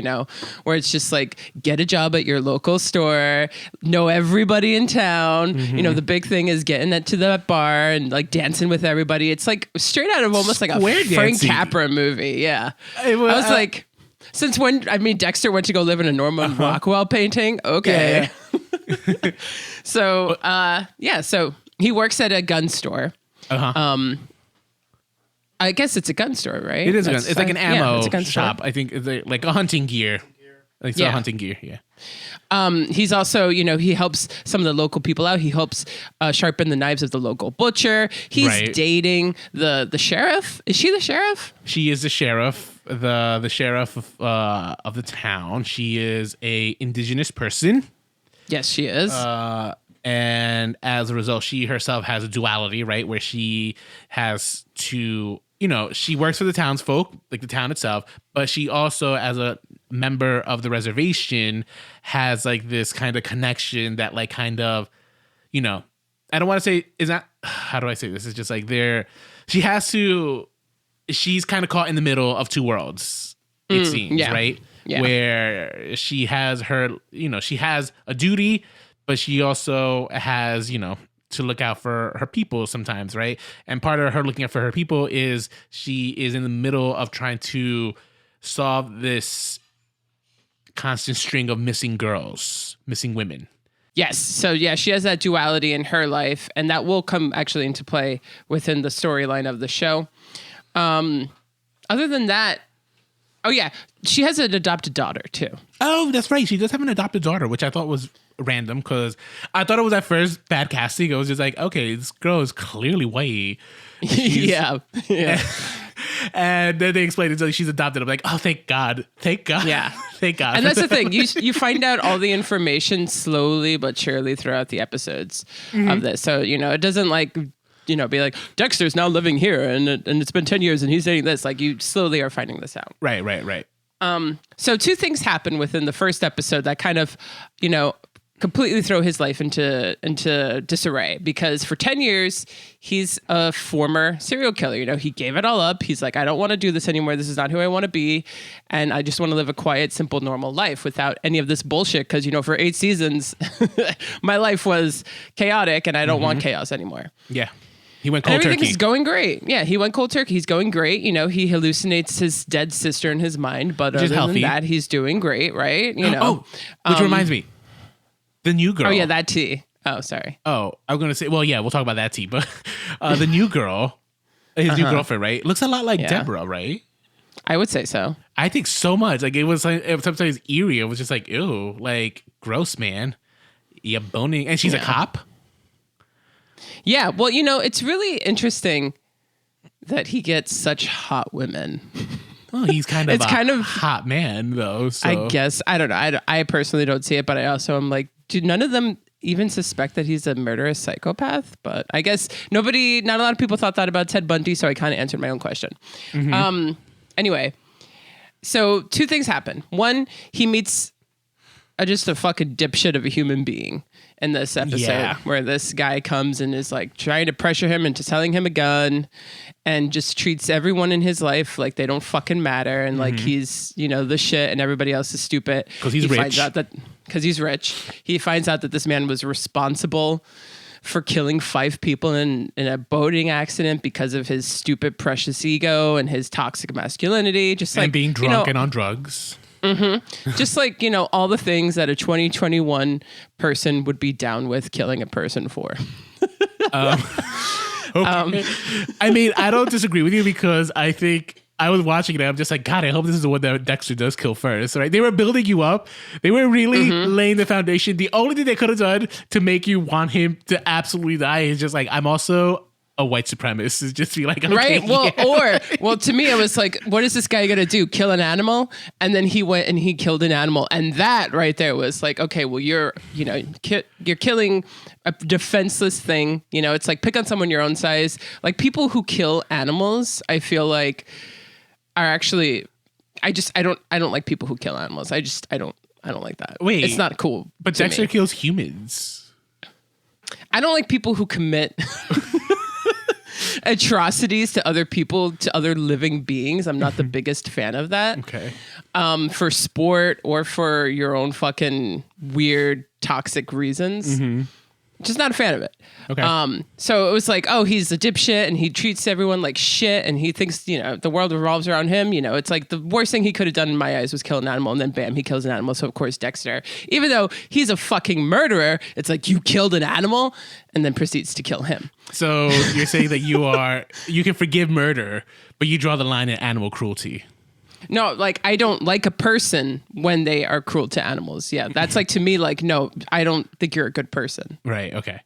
where it's just like, get a job at your local store, know everybody in town. The big thing is getting to that bar and dancing with everybody. It's like straight out of almost like a Frank Capra movie. Yeah. I was like... Since when? Dexter went to go live in a Norman Rockwell painting. Okay. Yeah. So he works at a gun store. I guess it's a gun store, right? It is a gun. It's like an ammo shop. I think it's like a hunting gear. Like hunting gear. Yeah. He's also, he helps some of the local people out. He helps sharpen the knives of the local butcher. He's dating the sheriff. Is she the sheriff? She is the sheriff. The sheriff of the town. She is a indigenous person. Yes, she is. And as a result, she herself has a duality, right? Where she has to, she works for the townsfolk, like the town itself, but she also, as a member of the reservation, has this kind of connection that kind of, I don't want to say, how do I say this? It's just she's kind of caught in the middle of two worlds, it seems, right? Yeah. Where she has her, she has a duty, but she also has, to look out for her people sometimes, right? And part of her looking out for her people is she is in the middle of trying to solve this constant string of missing girls, missing women. Yes. So she has that duality in her life, and that will come actually into play within the storyline of the show. Other than that, she has an adopted daughter too. Oh, that's right. She does have an adopted daughter, which I thought was random because I thought it was at first bad casting. I was just like, okay, this girl is clearly white. Yeah. And then they explained it until she's adopted. I'm like, oh, thank God. Yeah. Thank God. And that's the thing. You find out all the information slowly but surely throughout the episodes of this. So, it doesn't be like, Dexter's now living here and it's been 10 years and he's dating this. You slowly are finding this out. Right. So two things happen within the first episode that kind of, completely throw his life into disarray, because for 10 years, he's a former serial killer. He gave it all up. He's like, I don't want to do this anymore. This is not who I want to be. And I just want to live a quiet, simple, normal life without any of this bullshit. Because, for 8 seasons, my life was chaotic and I don't want chaos anymore. Yeah. He went cold turkey. Everything's going great. Yeah, he went cold turkey. He's going great. He hallucinates his dead sister in his mind, but other than that, he's doing great, right? Which reminds me, the new girl. Oh yeah, that tea. Oh, sorry. Oh, I'm gonna say. Well, yeah, we'll talk about that too. But the new girl, his new girlfriend, right, looks a lot like Deborah, right? I would say so. I think so much. Like it was sometimes eerie. It was just like, ew, like gross, man. Yeah, boning, and she's a cop. Yeah, well, it's really interesting that he gets such hot women. Well, he's kind of a hot man, though. So. I guess. I don't know. I personally don't see it, but I also am like, do none of them even suspect that he's a murderous psychopath? But I guess not a lot of people thought that about Ted Bundy, so I kind of answered my own question. Mm-hmm. Anyway, so 2 things happen. One, he meets just a fucking dipshit of a human being in this episode where this guy comes and is like trying to pressure him into selling him a gun and just treats everyone in his life like they don't fucking matter and like he's, the shit and everybody else is stupid. Because he's rich. Because he's rich. He finds out that this man was responsible for killing 5 people in a boating accident because of his stupid precious ego and his toxic masculinity. Just like being drunk and on drugs. Mm-hmm. Just like, all the things that a 2021 person would be down with killing a person for. Okay. I mean, I don't disagree with you because I think I was watching it and I'm just like, God, I hope this is the one that Dexter does kill first, right? They were building you up. They were really laying the foundation. The only thing they could have done to make you want him to absolutely die is just like, I'm also a white supremacist, is just be like, okay, right? Well, to me, it was like, what is this guy gonna do? Kill an animal? And then he went and he killed an animal, and that right there was like, okay, well, you're killing a defenseless thing. It's like pick on someone your own size. Like people who kill animals, I feel like are actually, I don't like people who kill animals. I don't like that. Wait, it's not cool. But Dexter kills humans. I don't like people who commit atrocities to other people, to other living beings. I'm not the biggest fan of that. Okay. For sport or for your own fucking weird toxic reasons. Just not a fan of it. Okay. So it was like, oh, he's a dipshit and he treats everyone like shit and he thinks, the world revolves around him. It's like the worst thing he could have done in my eyes was kill an animal, and then bam, he kills an animal. So of course Dexter, even though he's a fucking murderer, it's like you killed an animal and then proceeds to kill him. So you're saying that you can forgive murder, but you draw the line at animal cruelty. No, like I don't like a person when they are cruel to animals. Yeah, that's like to me like, no, I don't think you're a good person. Right, okay.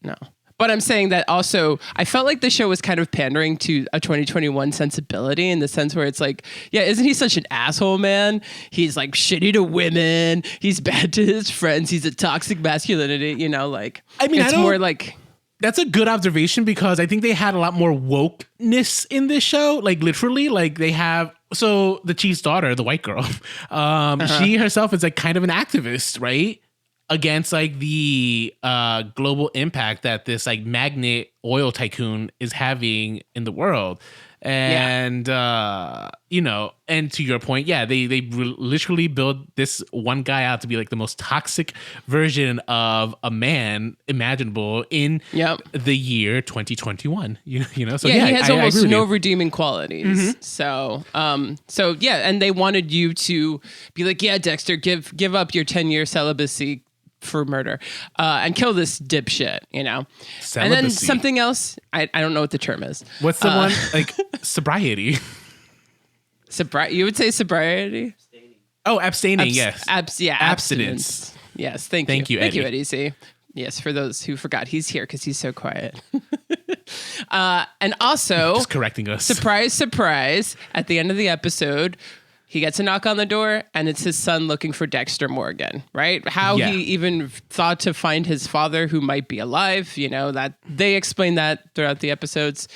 No. But I'm saying that also, I felt like the show was kind of pandering to a 2021 sensibility in the sense where it's like, yeah, isn't he such an asshole, man? He's like shitty to women. He's bad to his friends. He's a toxic masculinity, like. I mean, it's more like. That's a good observation because I think they had a lot more wokeness in this show. Like literally, like they have. So the chief's daughter, the white girl, she herself is like kind of an activist, right? Against like the global impact that this like magnet oil tycoon is having in the world. And, and to your point, they literally build this one guy out to be like the most toxic version of a man imaginable in the year 2021, So he has almost no redeeming qualities. So, and they wanted you to be like, yeah, Dexter, give up your 10-year celibacy for murder and kill this dipshit, Celibacy. And then something else, I don't know what the term is. What's the one like sobriety? You would say sobriety? Oh, abstaining, yes. Abstinence. Yes, thank you. Thank you, Eddie. See? Yes, for those who forgot, he's here because he's so quiet. And also, just correcting us. Surprise, at the end of the episode, he gets a knock on the door, and it's his son looking for Dexter Morgan, right? How he even thought to find his father who might be alive, that they explain that throughout the episodes.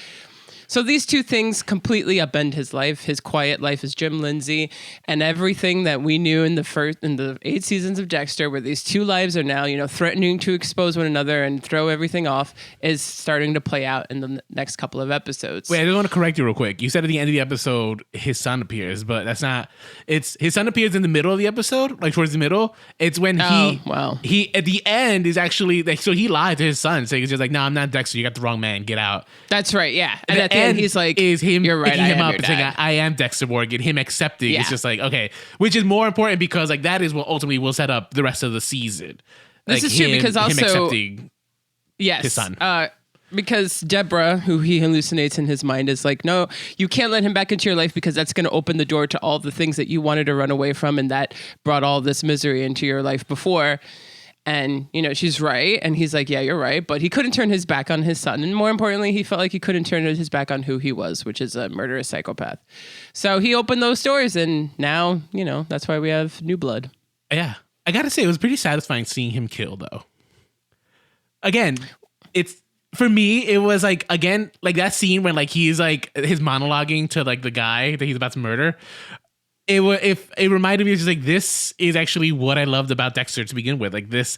So these 2 things completely upend his life, his quiet life as Jim Lindsay, and everything that we knew in the 8 seasons of Dexter, where these 2 lives are now, threatening to expose one another and throw everything off, is starting to play out in the next couple of episodes. Wait, I just want to correct you real quick. You said at the end of the episode, his son appears, but that's not. It's his son appears in the middle of the episode, like towards the middle. It's when he at the end is actually like, so he lied to his son, saying he's just like, no, I'm not Dexter. You got the wrong man. Get out. That's right. Yeah, and at the end, he's like, is him you're right, picking him up and saying, I am Dexter Morgan, him accepting. It's just like, okay, which is more important because like that is what ultimately will set up the rest of the season. This like is true because him also accepting yes, his son. Because Deborah, who he hallucinates in his mind, is like, no, you can't let him back into your life because that's going to open the door to all the things that you wanted to run away from and that brought all this misery into your life before. And, you know, she's right. And he's like, yeah, you're right. But he couldn't turn his back on his son. And more importantly, he felt like he couldn't turn his back on who he was, which is a murderous psychopath. So he opened those doors. And now, you know, that's why we have new blood. Yeah. I got to say, it was pretty satisfying seeing him kill, though. Again, for me, it was like, again, like that scene when like he's like his monologuing to like the guy that he's about to murder. It reminded me of just like, this is actually what I loved about Dexter to begin with. Like this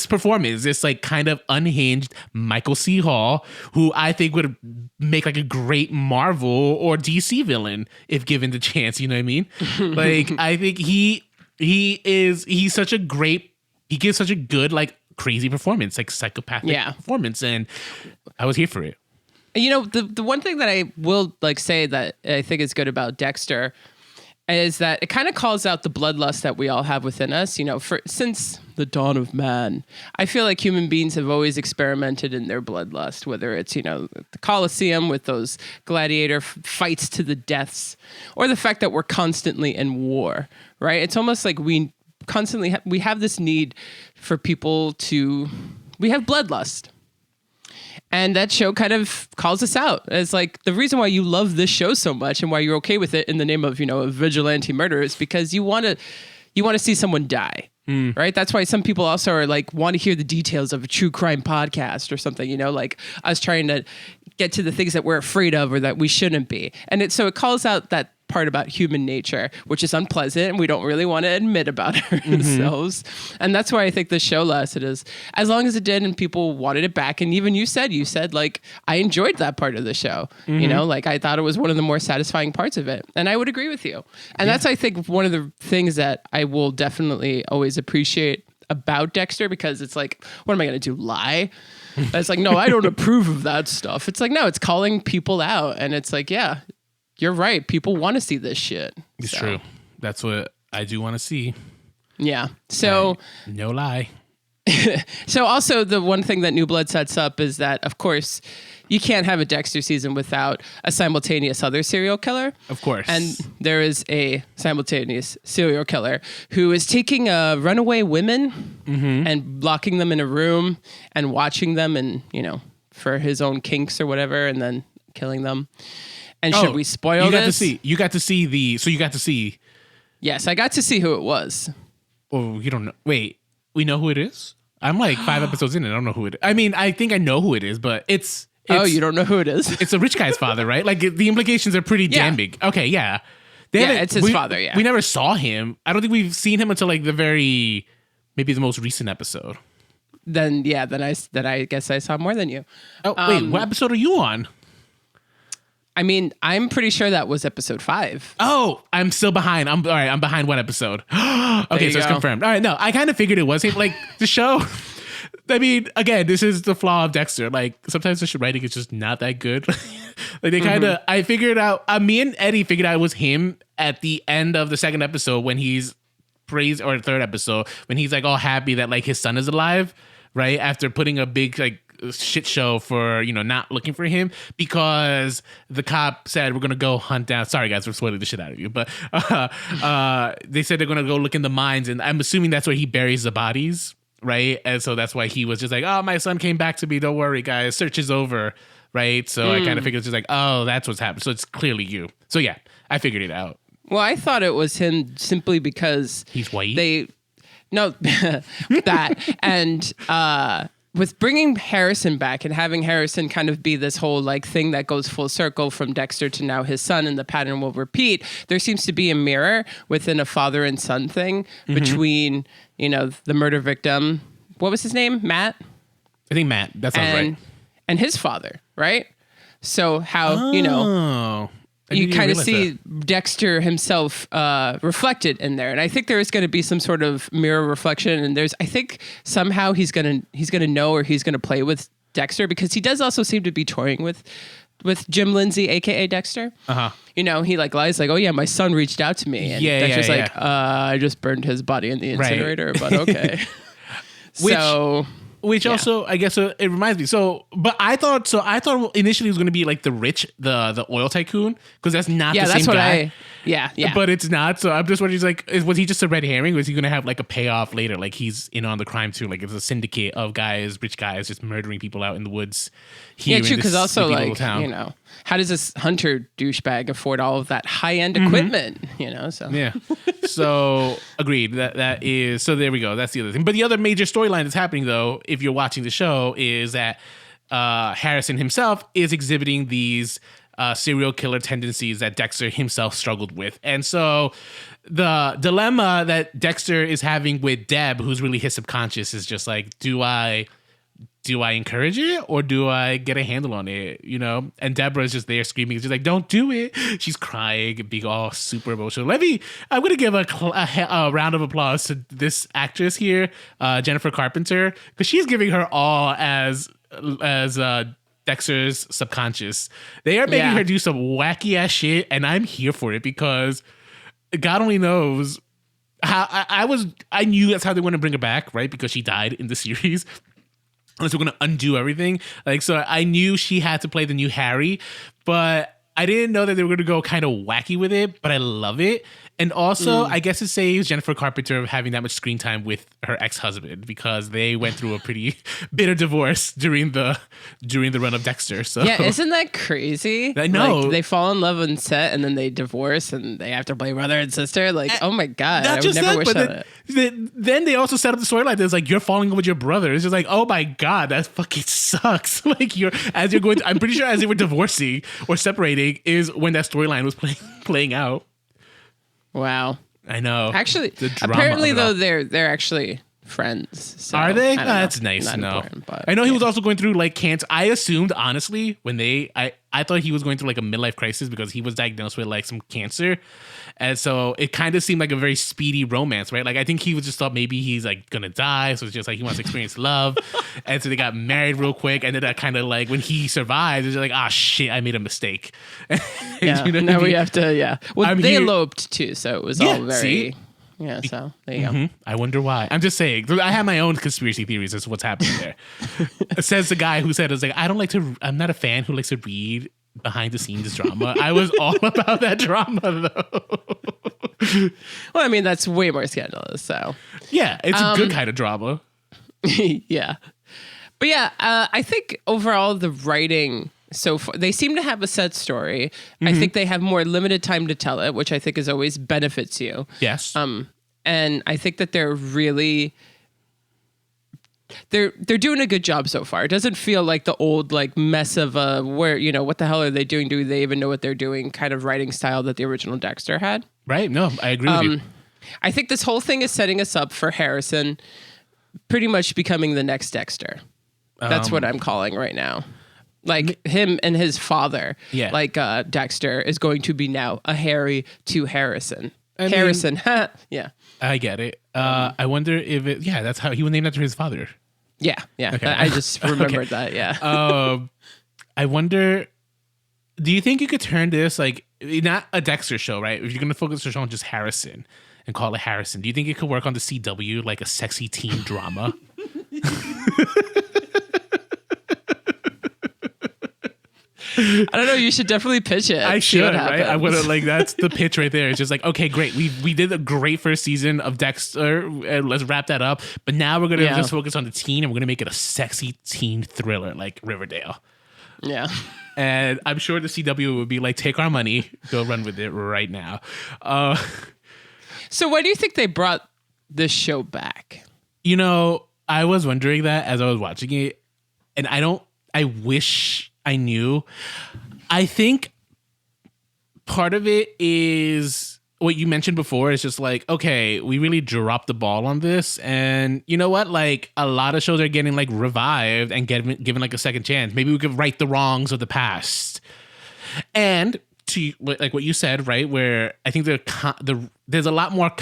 performance, this like kind of unhinged Michael C. Hall, who I think would make like a great Marvel or DC villain if given the chance. You know what I mean? Like I think he gives such a good like crazy performance, like psychopathic performance, and I was here for it. You know, the one thing that I will like say that I think is good about Dexter is that it kind of calls out the bloodlust that we all have within us. You know, since the dawn of man, I feel like human beings have always experimented in their bloodlust, whether it's, you know, the Colosseum with those gladiator fights to the deaths, or the fact that we're constantly in war, right? It's almost like we constantly we have this need for people we have bloodlust. And that show kind of calls us out as like the reason why you love this show so much and why you're okay with it in the name of, you know, a vigilante murder is because you want to see someone die. Right. That's why some people also are like want to hear the details of a true crime podcast or something, you know, like us trying to get to the things that we're afraid of or that we shouldn't be. And so it calls out that part about human nature, which is unpleasant and we don't really want to admit about ourselves. And that's why I think the show lasted as long as it did and people wanted it back. And even you said like, I enjoyed that part of the show, you know, like I thought it was one of the more satisfying parts of it. And I would agree with you. And that's, I think, one of the things that I will definitely always appreciate about Dexter, because it's like, what am I going to do? Lie? It's like, no, I don't approve of that stuff. It's like, no, it's calling people out. And it's like, yeah, you're right. People want to see this shit. It's true. That's what I do want to see. Yeah. So no lie. So also the one thing that New Blood sets up is that, of course, you can't have a Dexter season without a simultaneous other serial killer. Of course. And there is a simultaneous serial killer who is taking runaway women and locking them in a room and watching them and, you know, for his own kinks or whatever, and then killing them. And should we spoil this? You got to see. Yes, I got to see who it was. Oh, you don't know. Wait, we know who it is? I'm like 5 episodes in and I don't know who it is. I mean, I think I know who it is, but it's oh, you don't know who it is? It's a rich guy's father, right? Like the implications are pretty damn big. Okay, yeah. It's his father, yeah. We never saw him. I don't think we've seen him until like maybe the most recent episode. Then I guess I saw more than you. Oh, wait, what episode are you on? I mean, I'm pretty sure that was episode 5. Oh, I'm still behind. I'm behind one episode. Okay, so it's confirmed. All right, no, I kind of figured it was him. Like the show. I mean, again, this is the flaw of Dexter. Like sometimes the writing is just not that good. Like they kind of, I figured out. Me and Eddie figured out it was him at the end of the second episode when he's praised, or the third episode when he's like all happy that like his son is alive, right? After putting a big like shit show for, you know, not looking for him because the cop said we're gonna go hunt down. Sorry guys, we're spoiling the shit out of you, but they said they're gonna go look in the mines, and I'm assuming that's where he buries the bodies, right? And so that's why he was just like, oh, my son came back to me, don't worry guys, search is over, right? So I kind of figured it's just like, oh, that's what's happened, so it's clearly you. So yeah, I figured it out. Well, I thought it was him simply because he's white. That and with bringing Harrison back and having Harrison kind of be this whole like thing that goes full circle from Dexter to now his son, and the pattern will repeat, there seems to be a mirror within a father and son thing between, you know, the murder victim. What was his name? Matt? I think Matt. That sounds right. And his father, right? So how, you know, you kind of see Dexter himself reflected in there, and I think there is going to be some sort of mirror reflection. And I think somehow he's gonna know, or he's gonna play with Dexter, because he does also seem to be toying with Jim Lindsay, aka Dexter. You know, he like lies like, oh yeah, my son reached out to me, and Dexter's like, I just burned his body in the incinerator, but okay. Which also, I guess, it reminds me. But I thought initially it was going to be like the oil tycoon, because that's not the same guy. Yeah. But it's not. So I'm just wondering, like, was he just a red herring? Was he going to have like a payoff later? Like he's in on the crime too. Like it's a syndicate of rich guys, just murdering people out in the woods. Yeah, true. Because also, like, how does this hunter douchebag afford all of that high end equipment? So yeah. So agreed. That is. So there we go. That's the other thing. But the other major storyline that's happening, though, if you're watching the show, is that Harrison himself is exhibiting these serial killer tendencies that Dexter himself struggled with. And so the dilemma that Dexter is having with Deb, who's really his subconscious, is just like, do I encourage it or do I get a handle on it? And Deborah's just there screaming. She's like, don't do it. She's crying, being all super emotional. I'm going to give a round of applause to this actress here, Jennifer Carpenter, because she's giving her all as Dexter's subconscious. They are making her do some wacky ass shit, and I'm here for it because God only knows how I knew that's how they want to bring her back, right? Because she died in the series. Unless we're gonna undo everything. So I knew she had to play the new Harry, but I didn't know that they were gonna go kind of wacky with it, but I love it. And also, I guess it saves Jennifer Carpenter of having that much screen time with her ex-husband, because they went through a pretty bitter divorce during the run of Dexter. So yeah, isn't that crazy? I know. Like, they fall in love on set and then they divorce and they have to play brother and sister. Like, oh my God, I would never wish that. Then they also set up the storyline that's like, you're falling in love with your brother. It's just like, oh my God, that fucking sucks. Like I'm pretty sure as they were divorcing or separating is when that storyline was playing out. Wow. I know. Actually, apparently though, they're actually friends. So are they? That's nice to know. But, I know he was also going through like cancer. I assumed, honestly, when I thought he was going through like a midlife crisis because he was diagnosed with like some cancer. And so it kind of seemed like a very speedy romance, right? Like I think he was just thought maybe he's like gonna die. So it's just like he wants to experience love. And so they got married real quick. And then that kind of like when he survived, it's like, ah, shit, I made a mistake. Yeah. Now we have to, Well, they eloped too. So it was all very... See? Yeah, so there you go. I wonder why. I'm just saying. I have my own conspiracy theories as to what's happening there. Says the guy who said, "It's like I'm not a fan who likes to read behind the scenes drama." I was all about that drama though. Well, I mean, that's way more scandalous. So yeah, it's a good kind of drama. Yeah, but yeah, I think overall the writing. So far, they seem to have a set story. I think they have more limited time to tell it, which I think is always benefits you. Yes. And I think that they're really they're doing a good job so far. It doesn't feel like the old like mess of where what the hell are they doing? Do they even know what they're doing? Kind of writing style that the original Dexter had. Right. No, I agree with you. I think this whole thing is setting us up for Harrison pretty much becoming the next Dexter. That's what I'm calling right now. Like him and his father, like Dexter is going to be now a Harry to Harrison. Harrison, yeah. I get it. I wonder if that's how he was named after his father. Yeah. Okay. I just remembered that, yeah. I wonder, do you think you could turn this, like, not a Dexter show, right? If you're going to focus the show on just Harrison and call it Harrison, do you think it could work on the CW, like a sexy teen drama? I don't know. You should definitely pitch it. I should, right? I would have that's the pitch right there. It's just like, okay, great. We did a great first season of Dexter. Let's wrap that up. But now we're gonna just focus on the teen, and we're gonna make it a sexy teen thriller like Riverdale. Yeah. And I'm sure the CW would be like, take our money, go run with it right now. So why do you think they brought this show back? I was wondering that as I was watching it, and I wish I knew. I think part of it is what you mentioned before. It's just like, okay, we really dropped the ball on this. And you know what? Like a lot of shows are getting like revived and given like a second chance. Maybe we could right the wrongs of the past. And to like what you said, right? Where I think there's a lot more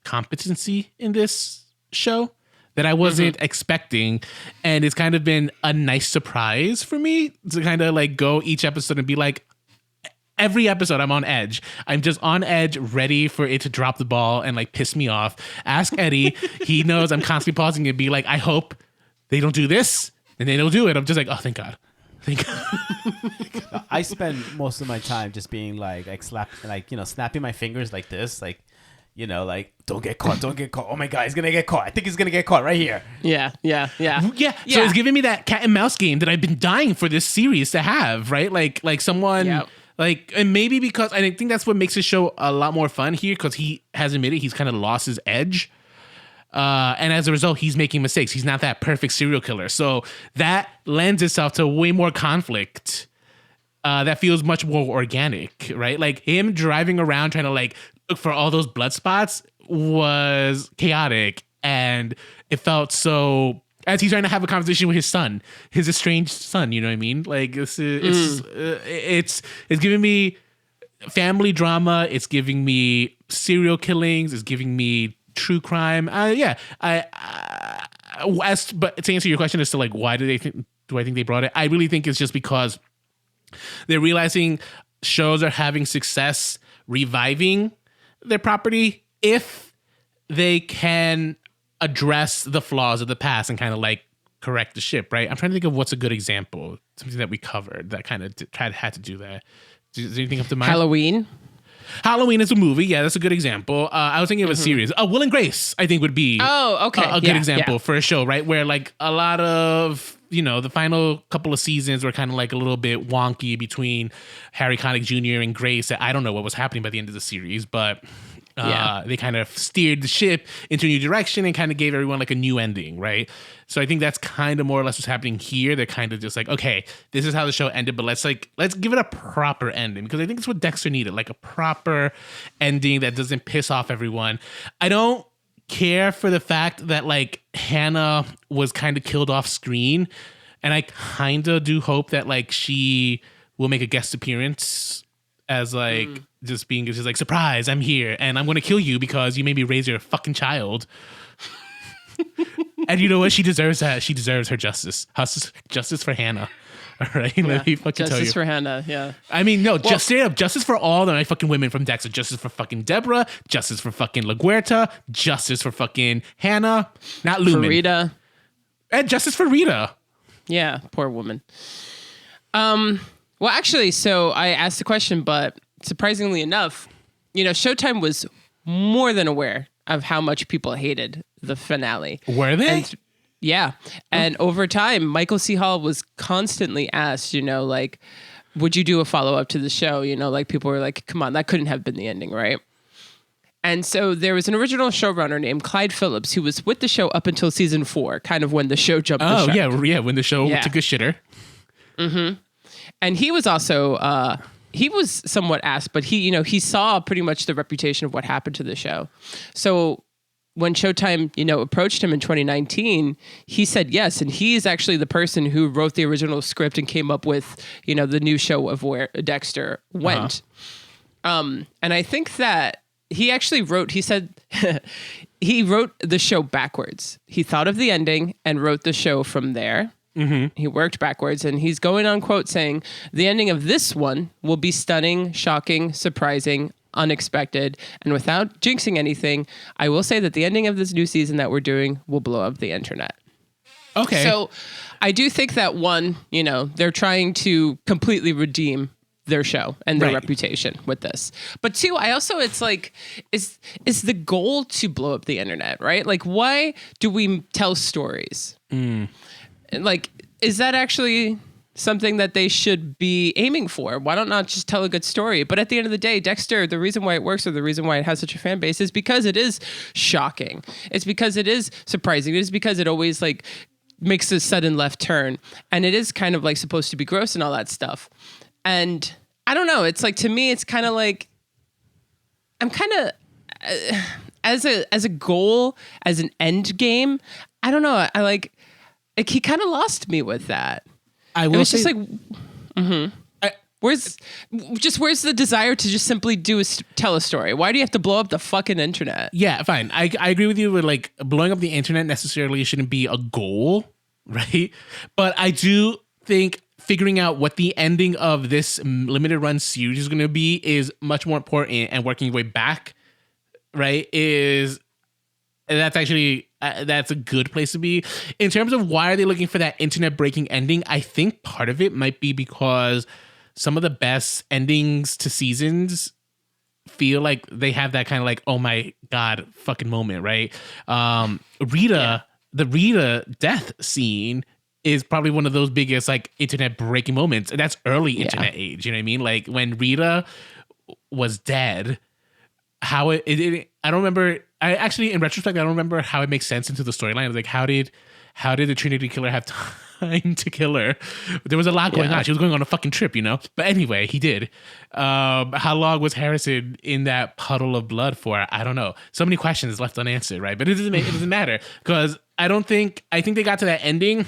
competency in this show that I wasn't expecting. And it's kind of been a nice surprise for me to kind of like go each episode and be like, every episode I'm on edge. I'm just on edge, ready for it to drop the ball and like piss me off. Ask Eddie. He knows I'm constantly pausing and be like, I hope they don't do this, and they don't do it. I'm just like, oh, thank God. Thank God. I spend most of my time just being like snapping my fingers like this, like, like, don't get caught. Oh my God, he's gonna get caught. I think he's gonna get caught right here. Yeah. So it's giving me that cat and mouse game that I've been dying for this series to have, right? Like someone. Yep. Like, and maybe because I think that's what makes the show a lot more fun here, because he has admitted he's kind of lost his edge. And as a result, he's making mistakes. He's not that perfect serial killer. So that lends itself to way more conflict that feels much more organic, right? Like him driving around trying to like look for all those blood spots was chaotic. And it felt so... As he's trying to have a conversation with his son, his estranged son, you know what I mean? Like it's giving me family drama. It's giving me serial killings. It's giving me true crime. But to answer your question as to like why do I think they brought it? I really think it's just because they're realizing shows are having success reviving their property if they can address the flaws of the past and kind of like correct the ship, right? I'm trying to think of what's a good example, something that we covered that kind of had to do that. Does anything come to mind? Halloween is a movie. Yeah, that's a good example. I was thinking of a series. Will and Grace, I think, would be a good example for a show, right? Where like a lot of, the final couple of seasons were kind of like a little bit wonky between Harry Connick Jr. and Grace. I don't know what was happening by the end of the series, but they kind of steered the ship into a new direction and kind of gave everyone like a new ending, right? So I think that's kind of more or less what's happening here. They're kind of just like, okay, this is how the show ended, but let's give it a proper ending, because I think it's what Dexter needed, like a proper ending that doesn't piss off everyone. I don't care for the fact that like Hannah was kind of killed off screen, and I kind of do hope that like she will make a guest appearance as like just like, surprise, I'm here and I'm going to kill you because you made me raise your fucking child. And you know what? She deserves that. She deserves her justice. Justice for Hannah. All right. Yeah. Let me fucking tell you. Justice for Hannah. Yeah. I mean, no, just straight up justice for all the fucking women from Dexter. Justice for fucking Deborah. Justice for fucking LaGuerta. Justice for fucking Hannah. Not Lumen. For Rita. And justice for Rita. Yeah. Poor woman. Well, actually, so I asked the question, but surprisingly enough, Showtime was more than aware of how much people hated the finale. Were they? And over time, Michael C. Hall was constantly asked, like, would you do a follow-up to the show? Like people were like, come on, that couldn't have been the ending, right? And so there was an original showrunner named Clyde Phillips who was with the show up until season 4, kind of when the show jumped the shark. Yeah, when the show took a shitter. Mm-hmm. And he was also he was somewhat asked, but he saw pretty much the reputation of what happened to the show. So when Showtime, approached him in 2019, he said yes, and he is actually the person who wrote the original script and came up with, the new show of where Dexter went. And I think that he actually wrote. He said he wrote the show backwards. He thought of the ending and wrote the show from there. Mm-hmm. He worked backwards, and he's going on quote saying, "The ending of this one will be stunning, shocking, surprising, unexpected, and without jinxing anything, I will say that the ending of this new season that we're doing will blow up the internet." Okay. So I do think that one, they're trying to completely redeem their show and their reputation with this. But two, I also, it's like, is the goal to blow up the internet, right? Like, why do we tell stories? Like, is that actually something that they should be aiming for? Why not just tell a good story? But at the end of the day, Dexter, the reason why it works, or the reason why it has such a fan base, is because it is shocking. It's because it is surprising. It is because it always like makes a sudden left turn, and it is kind of like supposed to be gross and all that stuff. And I don't know. It's like, to me, it's kind of like, I'm kind of as a goal, as an end game. I don't know. I like he kind of lost me with that. I will it was say, just like, where's the desire to just simply tell a story? Why do you have to blow up the fucking internet? Yeah, fine. I agree with you with like blowing up the internet necessarily shouldn't be a goal, right? But I do think figuring out what the ending of this limited run series is going to be is much more important, and working your way back, right, is that's actually that's a good place to be. In terms of why are they looking for that internet breaking ending, I think part of it might be because some of the best endings to seasons feel like they have that kind of like, oh my god, fucking moment, right? Rita, the Rita death scene is probably one of those biggest like internet breaking moments, and that's early internet age. You know what I mean? Like when Rita was dead, how it I don't remember. I actually, in retrospect, I don't remember how it makes sense into the storyline. I was like, how did the Trinity Killer have time to kill her? There was a lot going on. She was going on a fucking trip, you know? But anyway, he did. How long was Harrison in that puddle of blood for? I don't know. So many questions left unanswered, right? But it doesn't matter, because I think they got to that ending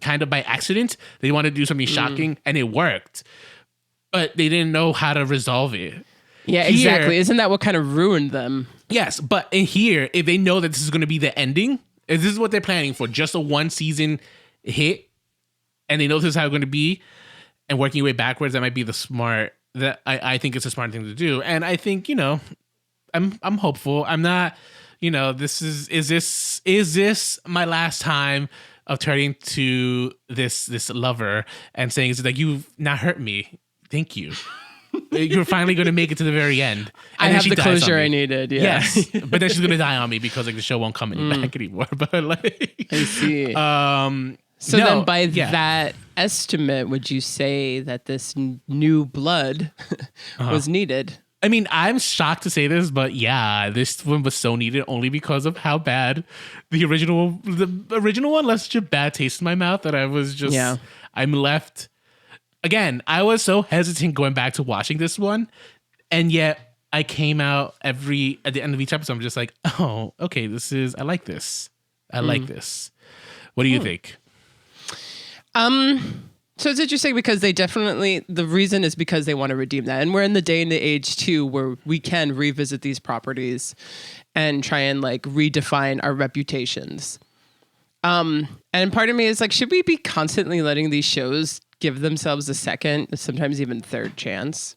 kind of by accident. They wanted to do something shocking, and it worked. But they didn't know how to resolve it. Yeah, exactly. Isn't that what kind of ruined them? Yes, but in here, if they know that this is going to be the ending, if this is what they're planning for, just a one season hit, and they know this is how it's going to be, and working your way backwards, that might be the smart. That I think it's a smart thing to do, and I think, you know, I'm hopeful. I'm not, you know, this is this my last time of turning to this lover and saying, it's like, you've not hurt me, thank you. You're finally going to make it to the very end. I have the closure I needed. Yeah. Yes, but then she's going to die on me because like the show won't come back anymore. But like, I see. So then, by that estimate, would you say that this new blood was needed? I mean, I'm shocked to say this, but yeah, this one was so needed only because of how bad the original one left such a bad taste in my mouth that I was just I'm left. Again, I was so hesitant going back to watching this one, and yet I came out at the end of each episode, I'm just like, oh, okay, I like this. I like this. What do you think? So it's interesting because the reason is because they want to redeem that. And we're in the day and the age too, where we can revisit these properties and try and like redefine our reputations. And part of me is like, should we be constantly letting these shows give themselves a second, sometimes even third chance?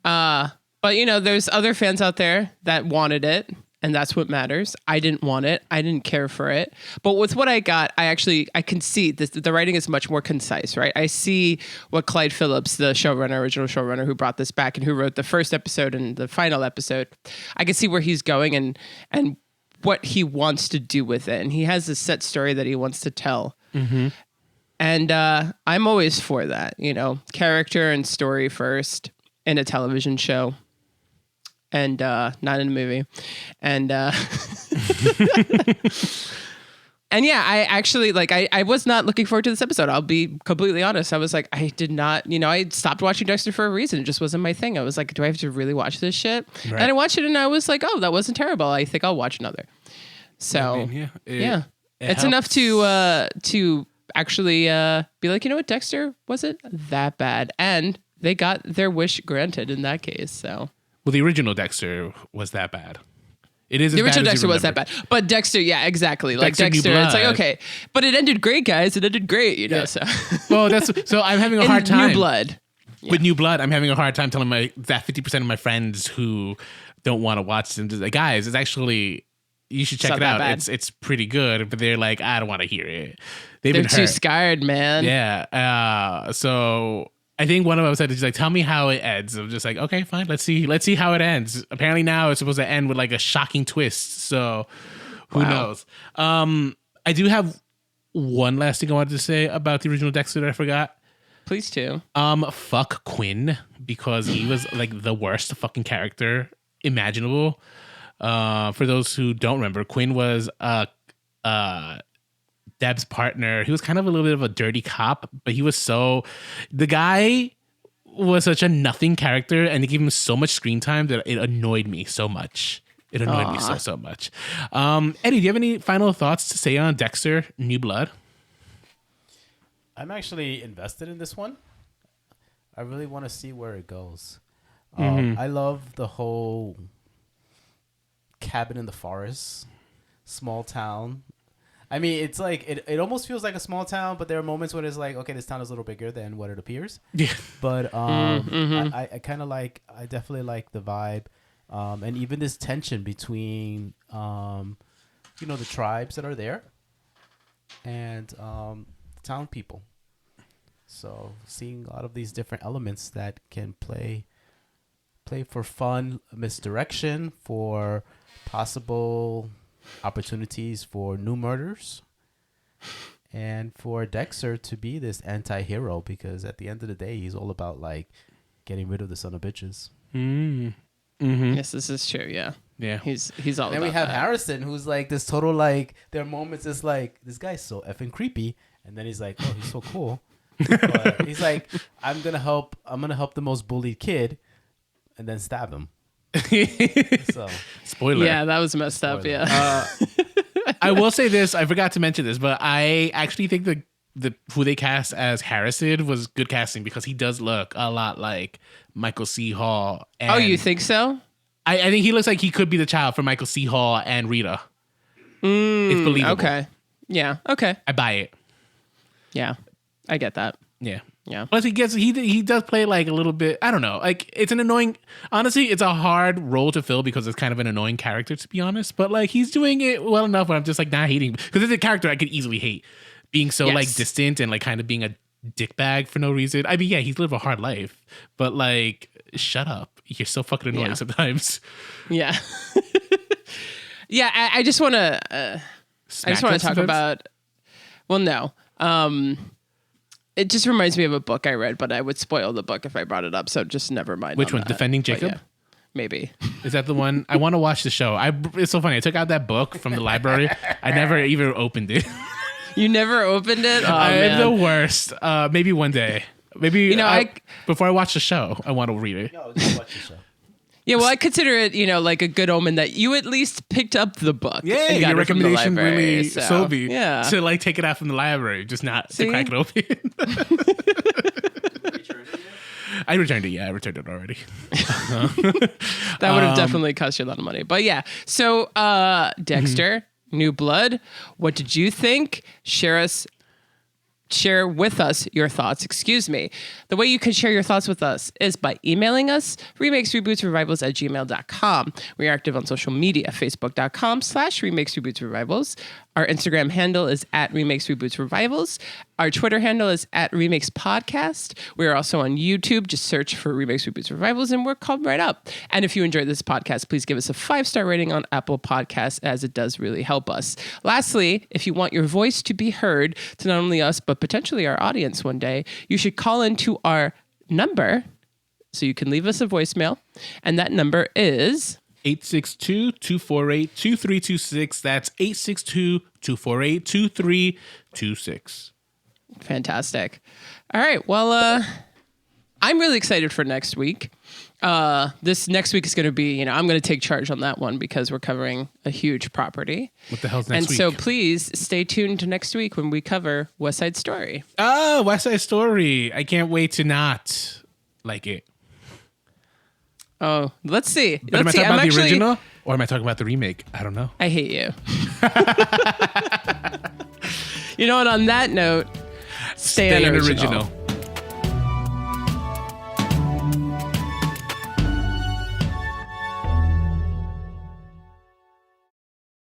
But you know, there's other fans out there that wanted it, and that's what matters. I didn't want it. I didn't care for it. But with what I got, I can see this, the writing is much more concise, right? I see what Clyde Phillips, the original showrunner who brought this back and who wrote the first episode and the final episode, I can see where he's going and what he wants to do with it. And he has a set story that he wants to tell. Mm-hmm. And I'm always for that, you know, character and story first in a television show. And not in a movie. And and yeah, I actually I was not looking forward to this episode. I'll be completely honest. I was like, I did not, you know, I stopped watching Dexter for a reason. It just wasn't my thing. I was like, do I have to really watch this shit? Right. And I watched it and I was like, oh, that wasn't terrible. I think I'll watch another. So it it's enough to actually be like, you know what, Dexter wasn't that bad. And they got their wish granted in that case. So. Well, the original Dexter was that bad. It is. The original Dexter was that bad, but Dexter, yeah, exactly. Like Dexter, it's like, okay, but it ended great, guys. It ended great, you know. Yeah. So, well, so I'm having a hard time. New Blood. With New Blood, I'm having a hard time telling that 50% of my friends who don't want to watch them, just like, guys, it's actually, you should check it out. It's pretty good, but they're like, I don't want to hear it. They're too scared, man. Yeah. So I think one of them said, "Is like, tell me how it ends." I'm just like, okay, fine. Let's see how it ends. Apparently now it's supposed to end with like a shocking twist. So who knows? I do have one last thing I wanted to say about the original Dexter that I forgot. Please do. Fuck Quinn, because he was like the worst fucking character imaginable. For those who don't remember, Quinn was Deb's partner. He was kind of a little bit of a dirty cop, but the guy was such a nothing character, and they gave him so much screen time that it annoyed me so much. It annoyed me so much. Eddie, do you have any final thoughts to say on Dexter, New Blood? I'm actually invested in this one. I really want to see where it goes. I love the whole cabin in the forest, small town. I mean, it's like it almost feels like a small town, but there are moments when it's like, okay, this town is a little bigger than what it appears. Yeah. But I kind of like, I definitely like the vibe, and even this tension between the tribes that are there and town people. So seeing a lot of these different elements that can play for fun, misdirection, for possible opportunities for new murders, and for Dexter to be this anti-hero, because at the end of the day, he's all about like getting rid of the son of bitches. Yes, this is true. Yeah. He's all. And then about we have that. Harrison, who's like this total like. There are moments it's like this guy's so effing creepy, and then he's like, oh, he's so cool. But he's like, I'm gonna help the most bullied kid, and then stab him. So Spoiler. Yeah, that was messed up. Spoiler. Yeah. I will say this. I forgot to mention this, but I actually think the who they cast as Harrison was good casting, because he does look a lot like Michael C. Hall. And Oh, you think so? I think he looks like he could be the child for Michael C. Hall and Rita. It's believable. Okay. Yeah. Okay. I buy it. Yeah. I get that. Yeah. Yeah. Plus, he does play like a little bit. I don't know. Like, it's an annoying. Honestly, it's a hard role to fill because it's kind of an annoying character, to be honest. But like, he's doing it well enough where I'm just like not hating, because it's a character I could easily hate, being so like distant and like kind of being a dickbag for no reason. I mean, yeah, he's lived a hard life, but like, shut up. You're so fucking annoying sometimes. Yeah. Yeah. I just want to. I just want to talk about. Well, no. It just reminds me of a book I read, but I would spoil the book if I brought it up, so just never mind. Which one? That. Defending Jacob? Yeah, maybe. Is that the one? I want to watch the show. It's so funny. I took out that book from the library. I never even opened it. You never opened it? Oh, I'm man. the worst. Maybe one day. Maybe before I watch the show, I want to read it. no, just watch the show. Yeah, well, I consider it, like a good omen that you at least picked up the book. Yeah, and got your it from the recommendation library, really so, sold me yeah. to like take it out from the library, just not to See? crack it open. I returned it. Yeah, I returned it already. That would have definitely cost you a lot of money. But yeah, so Dexter, New Blood, what did you think? Share with us your thoughts. The way you can share your thoughts with us is by emailing us, remakesrebootsrevivals@gmail.com. We are active on social media, facebook.com/remakesrebootsrevivals. Our Instagram handle is @remakesrebootsrevivals. Our Twitter handle is @remakes_podcast. We are also on YouTube. Just search for Remakes Reboots Revivals and we're called right up. And if you enjoyed this podcast, please give us a 5-star rating on Apple Podcasts, as it does really help us. Lastly, if you want your voice to be heard to not only us, but potentially our audience one day, you should call into our number so you can leave us a voicemail. And that number is 862-248-2326. That's 862-248-2326. fantastic. All right. Well, I'm really excited for next week. This next week is going to be, I'm going to take charge on that one because we're covering a huge property. What the hell's next week? And so please stay tuned to next week when we cover West Side Story. Oh, West Side Story. I can't wait to not like it. Oh, let's see. But am I talking about the original or am I talking about the remake? I don't know. I hate you. You know what? On that note, stay on original.